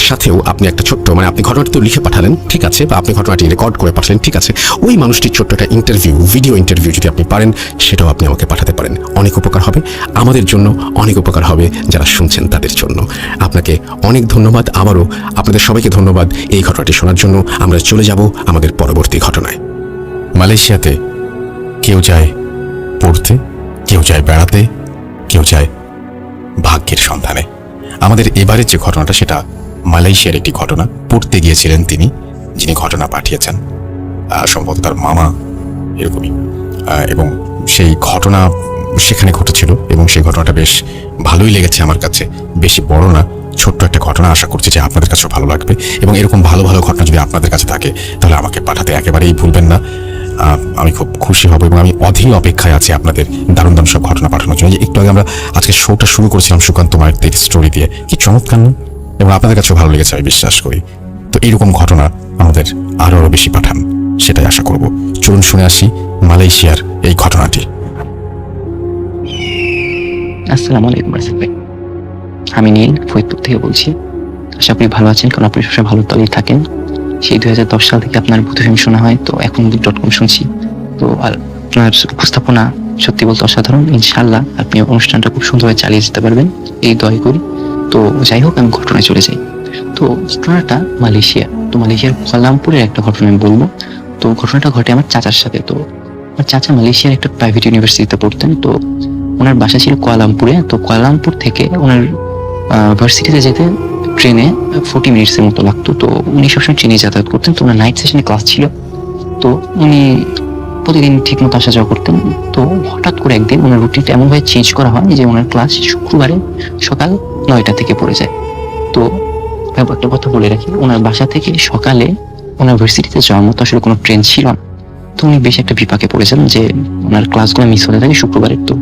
সাথেও আপনি একটা ছোট্ট আপনি ঘটনাটি তো লিখে পাঠালেন, ঠিক আছে, বা আপনি ঘটনাটি রেকর্ড করে পাঠালেন, ঠিক আছে, ওই মানুষটির ছোট্ট একটা ভিডিও ইন্টারভিউ যদি আপনি পারেন সেটাও আপনি আমাকে পাঠাতে পারেন। অনেক উপকার হবে আমাদের জন্য, অনেক উপকার হবে যারা শুনছেন তাদের জন্য। আপনাকে অনেক ধন্যবাদ। আবারও আপনাদের সবাইকে ধন্যবাদ এই ঘটনাটি শোনার জন্য। আমরা চলে যাব আমাদের পরবর্তী ঘটনায়। মালয়েশিয়াতে কেউ যায় পড়তে, কেউ যায় বেড়াতে, কেউ যায় ভাগ্যের সন্ধানে। আমাদের এবারের যে ঘটনাটা সেটা মালয়েশিয়ার একটি ঘটনা। পড়তে গিয়েছিলেন তিনি, যিনি ঘটনা পাঠিয়েছেন, সম্ভবত তার মামা এরকমই, এবং সেই ঘটনা সেখানে ঘটেছিল এবং সেই ঘটনাটা বেশ ভালোই লেগেছে আমার কাছে। বেশি বড় না, ছোট্ট একটা ঘটনা। আশা করছি যে আপনাদের কাছেও ভালো লাগবে, এবং এরকম ভালো ভালো ঘটনা যদি আপনাদের কাছে থাকে তাহলে আমাকে পাঠাতে একেবারেই ভুলবেন না। আমি খুব খুশি হব এবং আমি অধীর অপেক্ষায় আছি আপনাদের দারুণ দারুণ সব ঘটনা পাঠানোর জন্য। এই যে একটু আগে আমরা আজকে শোটা শুরু করেছিলাম সুকান্ত মায়ের স্টোরি দিয়ে, কি চমৎকার না? এবং আপনাদের কাছেও ভালো লেগেছে আমি বিশ্বাস করি। তো এইরকম ঘটনা আমাদের আরো বেশি পাঠান, সেটাই আশা করব। চলুন শুনে আসি মালয়েশিয়ার এই ঘটনাটি। আসসালামু আলাইকুম রাসেল ভাই, আমি নীল ফরিদপুর থেকে বলছি। আশা করি ভালো আছেন, কারণ আপনি সবসময় ভালো তলেই থাকেন। সেই 2010 সাল থেকে আপনার ভূতফিল্ম শোনা হয়, তো এখন .com শুনছি। তো আর আপনার উপস্থাপনা সত্যি বলতে অসাধারণ। ইনশাআল্লাহ আপনি অনুষ্ঠানটা খুব সুন্দরভাবে চালিয়ে যেতে পারবেন, এই দোয়াই করি। তো যাই হোক, আমি ঘটনায় চলে যাই। তো ঘটনাটা মালয়েশিয়া, তো মালয়েশিয়ার কুয়ালালামপুরের একটা ঘটনা আমি বলবো। তো ঘটনাটা ঘটে আমার চাচার সাথে। তো আমার চাচা মালয়েশিয়ার একটা প্রাইভেট ইউনিভার্সিটিতে পড়তেন। তো ওনার বাসা ছিল কুয়ালালামপুরে। তো কুয়ালালামপুর থেকে ওনার ভার্সিটিতে যেতে ট্রেনে 40 মিনিটসের মতো লাগতো। তো উনি সবসময় ট্রেনে যাতায়াত করতেন। তো ওনার নাইট সেশনে ক্লাস ছিল, তো উনি প্রতিদিন ঠিক মতো আসা যাওয়া করতেন। তো হঠাৎ করে একদিন ওনার রুটিনটা এমনভাবে চেঞ্জ করা হয় যে ওনার ক্লাস শুক্রবারে সকাল 9টা থেকে পড়ে যায়। তো একটা কথা বলে রাখি, ওনার বাসা থেকে সকালে ওনার ভার্সিটিতে যাওয়ার মতো আসলে কোনো ট্রেন ছিল না। তো উনি বেশ একটা বিপাকে পড়েছেন যে ওনার ক্লাসগুলো মিস হতে থাকে শুক্রবারের। তো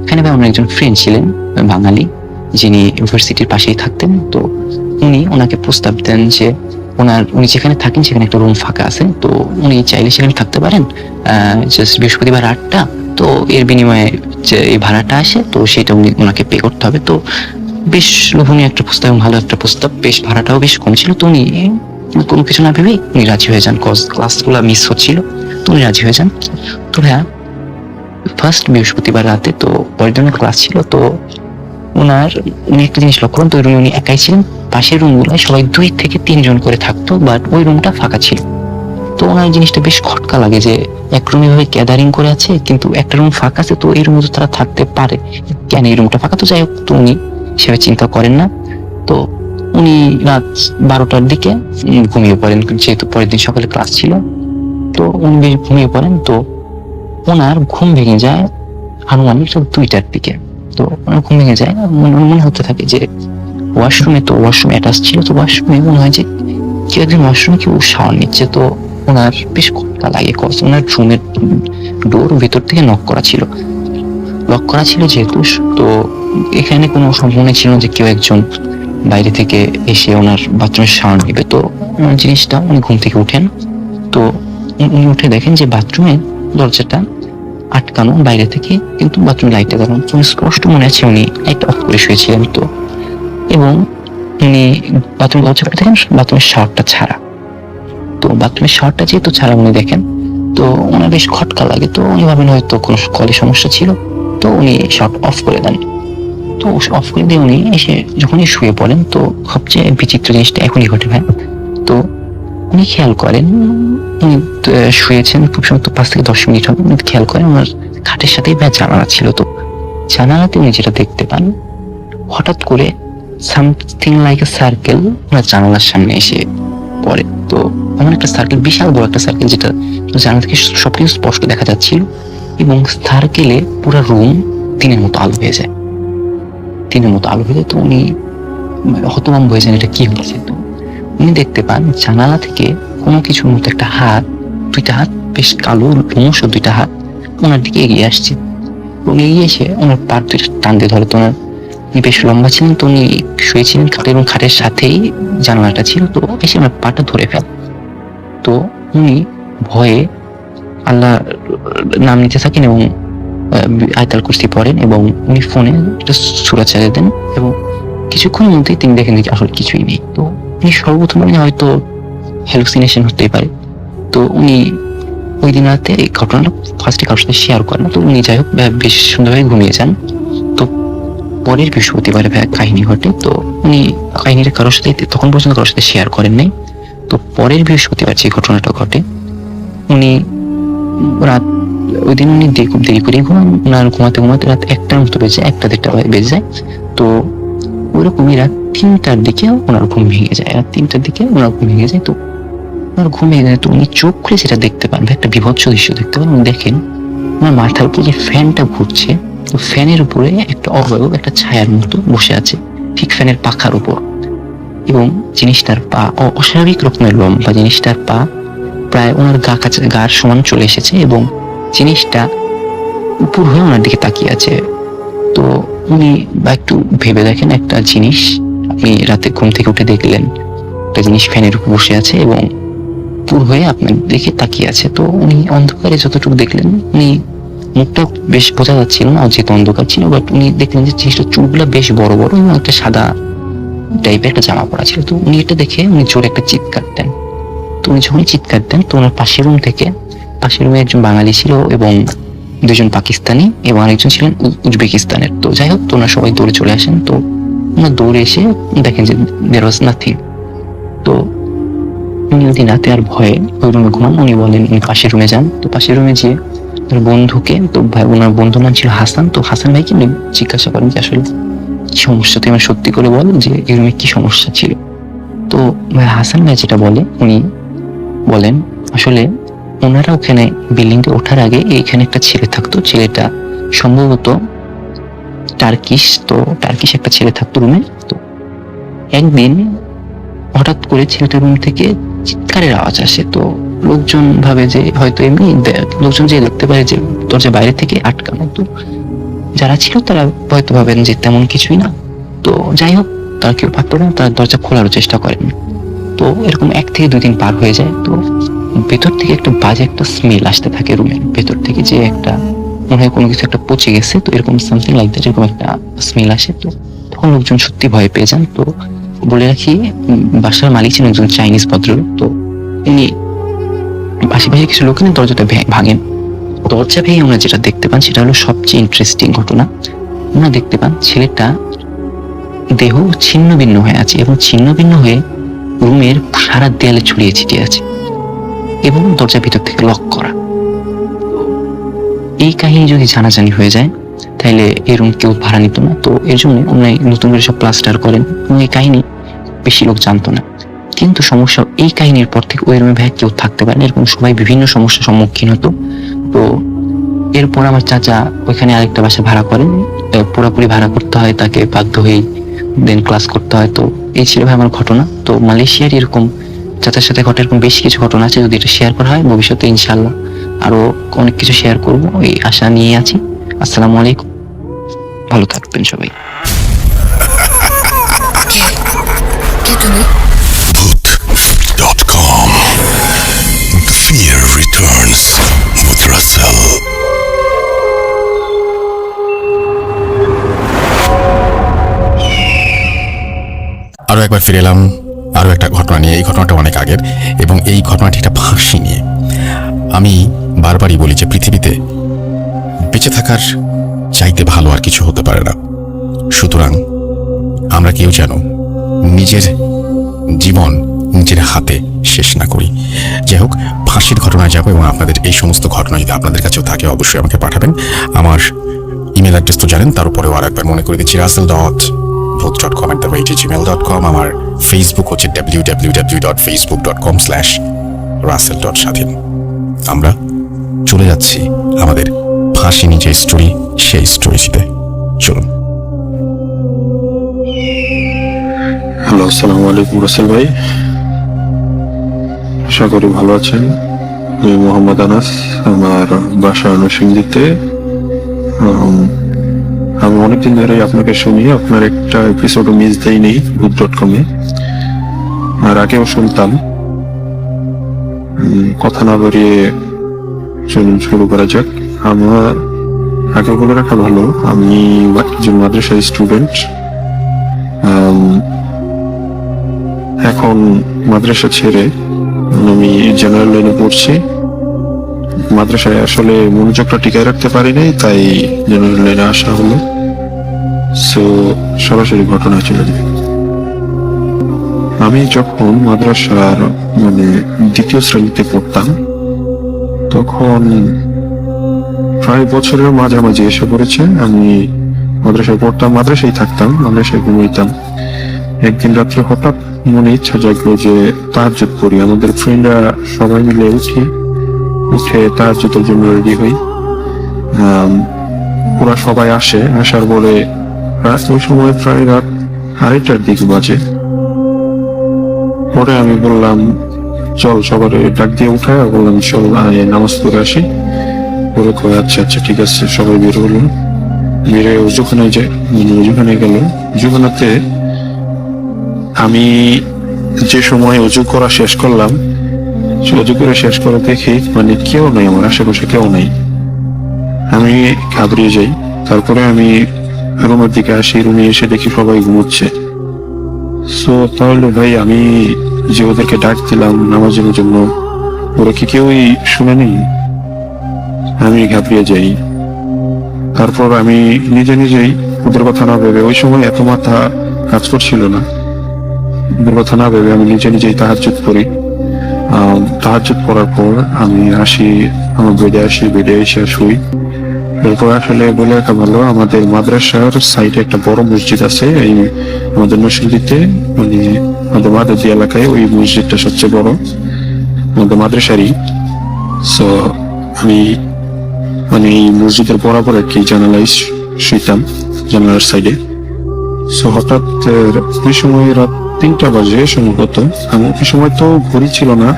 এখানে ভাই ওনার একজন ফ্রেন্ড ছিলেন বাঙালি, যিনি ইউনিভার্সিটির পাশেই থাকতেন। তো উনি ওনাকে প্রস্তাব দেন যে উনি যেখানে থাকেন সেখানে একটা রুম ফাঁকা আছে, তো উনি চাইলে সেখানে থাকতে পারেন জাস্ট বৃহস্পতিবার 8টা। তো এর বিনিময়ে যে এই ভাড়াটা আসে, তো সেটা উনি ওনাকে পে করতে হবে। তো বেশ লোভনীয় একটা প্রস্তাব এবং ভালো একটা প্রস্তাব, বেশ ভাড়াটাও বেশ কম ছিল। তো উনি কোনো কিছু না ভেবেই উনি রাজি হয়ে যান, কজ ক্লাসগুলো মিস হচ্ছিল। তো উনি রাজি হয়ে যান। তো ভাইয়া ফার্স্ট বৃহস্পতিবার রাতে, তো পরের দিনের ক্লাস ছিল। তো উনি একটা জিনিস লক্ষ্য করেন, তো ওই রুমে উনি একাই ছিলেন। পাশের রুমগুলোয় সবাই 2 থেকে 3 জন করে থাকতো, বাট ওই রুমটা ফাঁকা ছিল। তো ওনার জিনিসটা বেশ খটকা লাগে যে এক রুমে ভাবে গ্যাদারিং করে আছে, কিন্তু একটা রুম ফাঁকা আছে, তো এই রুমে তো তারা থাকতে পারে, কেন এই রুমটা ফাঁকা? তো যাই হোক, তো উনি সেভাবে চিন্তা করেন না। তো উনি রাত 12টার দিকে ঘুমিয়ে পড়েন, যেহেতু পরের দিন সকালে ক্লাস ছিল। তো উনি বেশ ঘুমিয়ে পড়েন। তো ওনার ঘুম ভেঙে যায় আনুমানিক 2টার দিকে। তো ওনার ঘুম ভেঙে যায়, মনে হতে থাকে যে ওয়াশরুম অ্যাটাচ ছিল। তো ওয়াশরুমে মনে হয় যে কেউ একজন ওয়াশরুমে কেউ শাওয়ার নিচ্ছে। তো ওনার বেশ খটকা লাগে, ওনার রুমের ডোর ভেতর থেকে লক করা ছিল যেহেতু। তো এখানে কোনো সম্ভাবনা ছিল যে কেউ একজন বাইরে থেকে এসে ওনার বাথরুমের শাওয়ার নেবে। তো জিনিসটা উনি ঘুম থেকে উঠেন। তো উনি উঠে দেখেন যে বাথরুমের দরজাটা আটকানো বাইরে থেকে, কিন্তু বাথরুম লাইটটা জ্বালানো। স্পষ্ট মনে আছে উনি লাইটটা অফ করে শুয়েছিলেন। তো এবং উনি বাথরুম দরজা খুলে দেখেন বাথরুমের শাওয়ারটা ছাড়া। তো বাথরুমের শাওয়ারটা যেহেতু ছাড়া উনি দেখেন, তো ওনার বেশ খটকা লাগে। তো উনি ভাবেন হয়তো কোনো কলে সমস্যা ছিল। তো উনি শাওয়ার অফ করে দেন। তো অফ করে দিয়ে উনি এসে যখনই শুয়ে পড়েন, তো সবচেয়ে বিচিত্র জিনিসটা এখনই ঘটে ভাই। তো উনি খেয়াল করেন, উনি শুয়েছেন খুব সম্ভবত 5 থেকে 10 মিনিট হবে। উনি খেয়াল করেন ওনার খাটের সাথেই ভাই জানালা ছিল। তো জানালাতে উনি যেটা দেখতে পান, হঠাৎ করে সামথিং লাইক এ সার্কেল ওনার জানালার সামনে এসে পড়ে। তো এমন একটা সার্কেল, বিশাল বড় একটা সার্কেল, যেটা জানালা থেকে সবকিছু স্পষ্ট দেখা যাচ্ছিল। এবং সার্কেলে পুরো রুম দিনের মতো আলো হয়ে যায়। তো উনি হতভম্ব হয়ে যান, এটা কি হয়েছে? তো উনি দেখতে পান জানালা থেকে কোনো কিছুর মতো একটা হাত, 2টা হাত, বেশ কালো লোমশ 2টা হাত ওনার দিকে এগিয়ে আসছে। এবং এগিয়ে এসে ওনার পা 2টা টান দিয়ে ধরে। তো উনি বেশ লম্বা ছিলেন, তো উনি শুয়েছিলেন খাটে এবং খাটের সাথেই জানালাটা ছিল। তো এসে ওনার পাটা ধরে ফেল। তো উনি ভয়ে আল্লাহ নাম নিতে থাকেন এবং আয়াতুল কুরসি পড়েন, এবং উনি ফোনে একটা সূরা চালিয়ে দেন। এবং কিছুক্ষণের মধ্যেই তিনি দেখেন যে আসলে কিছুই নেই। তো উনি সর্বপ্রথম হয়তো হ্যালুসিনেশন হতেই পারে। তো উনি ওই দিন রাতে এই ঘটনাটা ফার্স্টে কারোর সাথে শেয়ার করেন না। তো উনি যাই হোক বেশ সুন্দরভাবে ঘুমিয়ে যান। তো পরের বৃহস্পতিবারে কাহিনী ঘটে। তো উনি কাহিনীটা কারোর সাথে তখন পর্যন্ত কারোর সাথে শেয়ার করেন নাই। তো পরের বৃহস্পতিবার যে ঘটনাটা ঘটে, উনি রাত ওই দিন উনি খুব দেরি করে ঘুমান। ওনার ঘুমাতে রাত 1টার মতো বেজে যায়, 1টা-1:30 বেজে যায়। তো ওইরকমই রাত 3টার দিকে ওনার ঘুম ভেঙে যায়। তো ওনার ঘুম ভেঙে যায়। তো উনি চোখ খুলে সেটা দেখতে পান, একটা বিভৎস দৃশ্য দেখতে পান। উনি দেখেন ওনার মাথার উপরে যে ফ্যানটা ঘুরছে, তো ফ্যানের উপরে একটা অবয়ব, একটা ছায়ার মতো বসে আছে ঠিক ফ্যানের পাখার উপর। এবং জিনিসটার পা অস্বাভাবিক রকমের লম্বা, জিনিসটার পা প্রায় ওনার গার সমান চলে এসেছে এবং জিনিসটা উপর হয়ে ওনার দিকে তাকিয়ে আছে। তো উনি বা একটু ভেবে দেখেন একটা জিনিস, আপনি রাতে ঘুম থেকে উঠে দেখলেন একটা জিনিস ফ্যানের উপর বসে আছে এবং পুর হয়ে আপনার দিকে তাকিয়ে আছে। তো উনি অন্ধকারে যতটুকু দেখলেন, উনি মুখটা বেশ বোঝা যাচ্ছিল না যেহেতু অন্ধকার ছিল, বাট উনি দেখলেন যে জিনিসটা চুলগুলা বেশ বড় বড় এবং একটা সাদা টাইপের একটা জামা পরা ছিল। তো উনি এটা দেখে উনি জোরে একটা চিৎকার দেন। তো উনি যখন চিৎকার দেন তো ওনার পাশের রুমে একজন বাঙালি ছিল এবং দুজন পাকিস্তানি এবং আরেকজন ছিলেন উজবেকিস্তানের। তো যাই হোক, তো ওনারা সবাই দৌড়ে চলে আসেন। তো ওনার দৌড়ে এসে দেখেন যে দেয়ার ওয়াজ নাথিং। তো উনি ওই দিন রাতে আর ভয়ে ওই রুমে ঘুমান। উনি বলেন উনি পাশের রুমে যান। তো পাশের রুমে গিয়ে ওনার বন্ধুকে, তো ভাই ওনার বন্ধুর নাম ছিল হাসান, তো হাসান ভাইকে উনি জিজ্ঞাসা করেন যে আসলে কি সমস্যা, তুই আমার সত্যি করে বল যে এই রুমে কি সমস্যা ছিল। তো ভাই হাসান ভাই যেটা বলে, উনি বলেন আসলে ওনারা ওখানে বিল্ডিং এ ওঠার আগে এখানে একটা ছেলে থাকতো, ছেলেটা সম্ভবত টার্কিশ একটা ছেলে থাকতো রুমে। তো একদিন হঠাৎ করে ছেলেটার রুম থেকে চিৎকারের আওয়াজ আসে। তো লোকজন ভাবে যে হয়তো এমনি, লোকজন যে দেখতে পারে যে দরজা বাইরে থেকে আটকানো। তো যারা ছিল তারা হয়তো ভাবেন যে তেমন কিছুই না। তো যাই হোক, তারা কেউ পারতো না, তারা দরজা খোলারও চেষ্টা করেন। তো এরকম 1 থেকে 2 দিন পার হয়ে যায়। তো ভেতর থেকে একটা বাজে একটা স্মেল আসতে থাকে রুমের ভেতর থেকে, যে একটা মনে হয় কোনো কিছু একটা পচে গেছে। তো এরকম সামথিং লাইক দ্যাট, এরকম একটা স্মেল আসে। তো তখন লোকজন সত্যি ভয় পেয়ে যান। তো বলে রাখি, বাসার মালিক ছিলেন একজন চাইনিজ ভদ্রলোক। তো উনি আশেপাশে কিছু লোক নিয়ে দরজাটা ভাঙেন। দরজা ভেঙে ওনারা যেটা দেখতে পান সেটা হলো সবচেয়ে ইন্টারেস্টিং ঘটনা। ওনারা দেখতে পান ছেলেটা দেহ ছিন্ন ভিন্ন হয়ে আছে এবং ছিন্ন ভিন্ন হয়ে রুমের সারা দেয়ালে ছড়িয়ে ছিটিয়ে আছে এবং দরজার ভিতর থেকে লক করা। এই কাহিনী যদি জানাজানি হয়ে যায় তাহলে এই রুম কেউ ভাড়া নিত না। তো এর জন্য উনি নতুন করে সব প্লাস্টার করেন এবং এই কাহিনী বেশি লোক জানতো না। কিন্তু সমস্যা, এই কাহিনীর পর থেকে ওই রুমে ভাই কেউ থাকতে পারে না, এরকম সবাই বিভিন্ন সমস্যার সম্মুখীন হতো। তো এরপর আমার চাচা ওইখানে আরেকটা বাসা ভাড়া করেন, পুরোপুরি ভাড়া করতে হয় তাকে, বাধ্য হয়ে দেন ক্লাস করতে হয়। তো এই ছিল ভাই আমার ঘটনা। তো মালয়েশিয়ার এরকম চাচার সাথে ঘটে এরকম বেশ কিছু ঘটনা আছে, যদি এটা শেয়ার করা হয় ভবিষ্যতে ইনশাআল্লাহ আরো অনেক কিছু শেয়ার করবো, এই আশা নিয়ে আছি। আসসালামু আলাইকুম, ভালো থাকবেন সবাই। কে তুমি? Bhoot.com. The fear returns with Russell. আরও একবার ফিরে এলাম আরও একটা ঘটনা নিয়ে। এই ঘটনাটা অনেক আগের এবং এই ঘটনাটি একটা ফাঁসি নিয়ে। আমি বারবারই বলি যে পৃথিবীতে বেঁচে থাকার চাইতে ভালো আর কিছু হতে পারে না। সুতরাং আমরা কেউ যেন নিজের জীবন নিজের হাতে শেষ না করি। যাই হোক, ফাঁসির ঘটনায় যাবো এবং আপনাদের এই সমস্ত ঘটনা যদি আপনাদের কাছেও থাকে অবশ্যই আমাকে পাঠাবেন। আমার ইমেল অ্যাড্রেস তো জানেন, তার উপরেও আর একবার মনে করে দিচ্ছি, russell.bhoot.com@gmail.com। আমার ফেসবুক হচ্ছে www.facebook.com/russell.স্বাধীন। আমরা চলে যাচ্ছি আমাদের ফাঁসি নিয়ে যে স্টোরি, সেই স্টোরিতে চলুন। হ্যালো, আসসালামু আলাইকুম রাসেল ভাই, আশা করি ভালো আছেন। আমি মোহাম্মদ আনাস, আমার বাসা নরসিংদীতে। আমি অনেকদিন ধরে আপনাকে শুনি, আপনার একটা এপিসোডও মিস দেয়নি Bhoot.com-এ, আর আগেও শুনতাম। কথা না বাড়িয়ে চলুন শুরু করা যাক। আমার আগে বলে রাখা ভালো, আমি একজন মাদ্রাসার স্টুডেন্ট। এখন মাদ্রাসা ছেড়ে আমি জেনারেল লাইনে পড়ছি। মাদ্রাসায় আসলে মনোযোগটা টিকায় রাখতে পারি নাই, তাই জেনারেল লাইনে আসা হলো। সো সরাসরি ঘটনায় চলে যাই। আমি যখন মাদ্রাসার দ্বিতীয় শ্রেণীতে পড়তাম, তখন প্রায় বছরের মাঝামাঝি এসে পড়েছে। আমি মাদ্রাসায় পড়তাম, মাদ্রাসায় থাকতাম, মাদ্রাসায় ঘুমাইতাম। একদিন রাত্রে হঠাৎ মনে ইচ্ছা জাগলো যে তাহাজ্জুদ পড়ি। আমাদের ফ্রেন্ডরা সবাই মিলে উঠে তাহাজ্জুদের জন্য রেডি হই। ওরা সবাই আসে, আসার পরে ওই সময় প্রায় রাত 2:30 দিক বাজে। পরে আমি বললাম চল সবার ডাক দিয়ে উঠায় বললাম চল নামাজ পড়ে আসি। পরে কয় আচ্ছা আচ্ছা ঠিক আছে, সবাই বের হলো। বেরে অজুখানায় যায়, অজুখানায় গেল। অজুখানাতে আমি যে সময় অজু করা শেষ করলাম, অজু করে শেষ করে দেখি মানে কেউ নাই, আমার আশেপাশে কেউ নাই। আমি ঘাবড়িয়ে যাই। তারপরে আমি রুমের দিকে আসি, রুমে এসে দেখি সবাই ঘুমোচ্ছে। সো তাহলে ভাই আমি যে ওদেরকে ডাক দিলাম নামাজের জন্য, ওরা কি কেউই শুনেনি? আমি ঘাবড়িয়ে যাই। তারপর আমি নিজে নিজেই ওদের কথা না ভেবে, ওই সময় এত মাথা কাজ করছিল না, ওদের কথা না ভেবে আমি নিজে নিজেই তাহাজ্জুদ করি। তাহাজ্জুদ করার পর আমি আসি আমার বেডে, আসি বেডে এসে শুই। এরপর আসলে বলে রাখা ভালো, আমাদের মাদ্রাসার সাইডে একটা বড় মসজিদ আছে। এই আমাদের মসজিদে মানে আমাদের মাদাদি এলাকায় ওই মসজিদটা সবচেয়ে বড় আমাদের মাদ্রাসারই। সো আমি মানে এই মসজিদের বরাবর আর কি জানালায় শুইতাম, জানালার সাইডে। সো হঠাৎ ওই সময় রাত 3টা বাজে সম্ভবত। ওই সময় তো ঘড়ি ছিল না,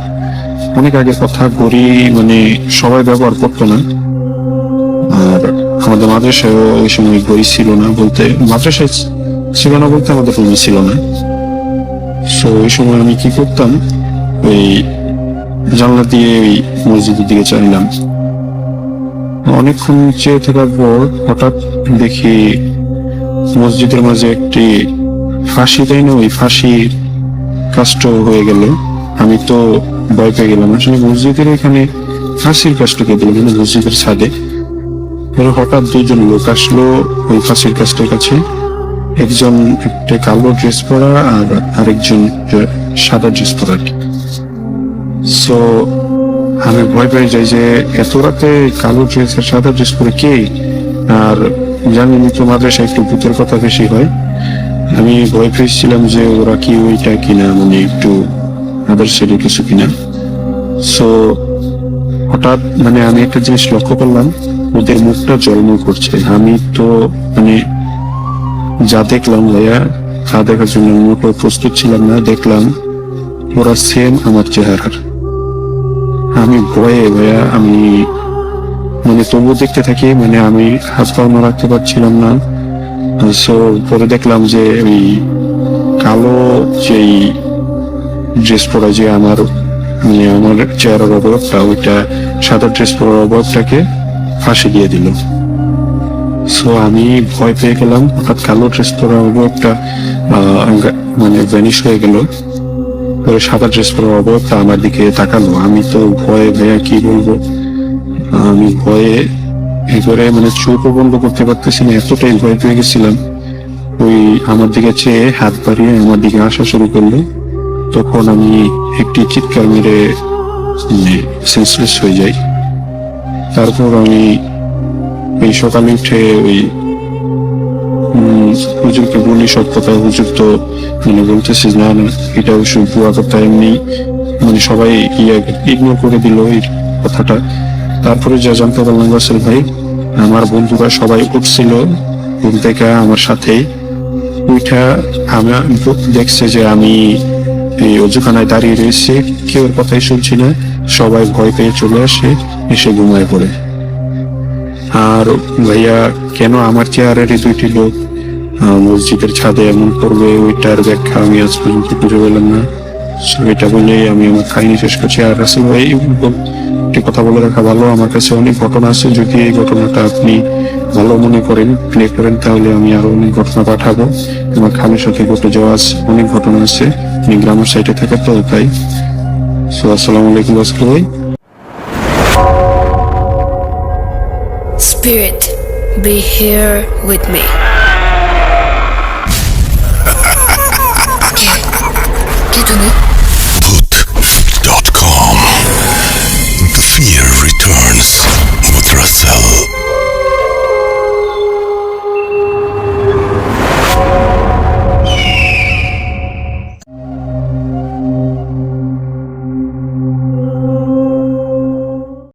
অনেক আগে কথা। ঘড়ি মানে সবাই ব্যবহার করতো না, আর আমাদের মাদ্রাসায় ওই সময় ঘড়ি ছিল না বলতে, মাদ্রাসায় ছিল না বলতে আমাদের রুমে ছিল না। সো ওই সময় আমি কি করতাম, ওই জানলা দিয়ে ওই মসজিদের দিকে চাইলাম। অনেকক্ষণ চেয়ে থাকার পর হঠাৎ দেখি মসজিদের মাঝে একটি ফাঁসি, তাই না, ওই ফাঁসির কাষ্ট হয়ে গেল। আমি তো ভয় পেয়ে গেলাম, আসলে মসজিদের এখানে ফাঁসির কাষ্টকে দিল মানে মসজিদের ছাদে। হঠাৎ 2জন লোক আসলো ওই ফাঁসির কাজটার কাছে। একজন একটা কালো ড্রেস পরা আর আরেকজন সাদা ড্রেস পরা। সো আমি ভয় পেয়ে যাই যে এত রাতে কালো ড্রেস আর সাদা ড্রেস পরে কে। আর জানি তো মাদ্রাসায় একটু ভূতের কথা বেশি হয়। আমি ভয় পেয়েছিলাম যে ওরা কি ওইটা কিনা, মানে একটু মাদ্রাসায় কিছু কিনা। সো হঠাৎ মানে আমি একটা জিনিস লক্ষ্য করলাম, ওদের মুখটা জলমল করছে। আমি তো মানে যা দেখলাম ভাইয়া, তা দেখার জন্য মোটেও প্রস্তুত ছিলাম না। দেখলাম ওরা সেম আমার চেহারার। আমি ভয়ে ভাইয়া আমি মানে তবুও দেখতে থাকি, মানে আমি হাত পা রাখতে পারছিলাম না। সো পরে দেখলাম যে ওই কালো যেই ড্রেস পরা যে আমার মানে আমার চেহারার অবয়বটা, ওইটা সাদা ড্রেস পরার অবয়বটাকে ফাঁসি দিয়ে দিল। সো আমি ভয় পেয়ে গেলাম। হঠাৎ কালো ড্রেস পরা অবয়বটা মানে ভ্যানিশ হয়ে গেল। পরে সাদা ড্রেস পরা অবয়বটা আমার দিকে তাকালো। আমি তো ভয়ে ভাইয়া কি বলবো, আমি ভয়ে এবারে মানে চোখও বন্ধ করতে পারতেছি না, এতটাই ভয় পেয়ে গেছিলাম। ওই আমার দিকে চেয়ে হাত বাড়িয়ে আমার দিকে আসা শুরু করলো। তখন আমি একটি চিৎকার মেরে সেন্সলেস হয়ে যাই। তারপর আমি এই সকালে উঠে ওই হুজুরকে বলি সব কথা। হুজুর তো মানে বলতেছিস না না এটা ওষুধ বুয়া কথা, এমনি মানে সবাই ইগনোর করে দিল এই কথাটা। তারপরে যা জানতে পারলাম রাসেল ভাই, আমার বন্ধুরা সবাই উঠছিল ঘুম থেকে আমার সাথেই। ওইটা আমার দেখছে যে আমি এই অজুখানায় দাঁড়িয়ে রয়েছে, কেউ কথাই শুনছি না। সবাই ভয় পেয়ে চলে আসে, এসে ঘুমায় পড়ে। আর ভাইয়া কেন আমার চেয়ারের 2টি লোক মসজিদের ছাদে এমন করবে, ওইটার ব্যাখ্যা আমি আজ পর্যন্ত খুঁজে পেলাম না। এটা বলেই আমি আমার কাহিনী শেষ করছি। আর রাসেল ভাই একটি কথা বলে রাখা ভালো, আমার কাছে অনেক ঘটনা আছে। যদি এই ঘটনাটা আপনি ভালো মনে করেন, প্লে করেন, তাহলে আমি আরো অনেক ঘটনা পাঠাবো। আমার খামের সাথে ঘটে যাওয়া অনেক ঘটনা আছে। আমি গ্রামের সাইডে থাকে তো তাই। সো আসসালামু আলাইকুম রাসেল ভাই। Spirit, be here with me. কে তুমি?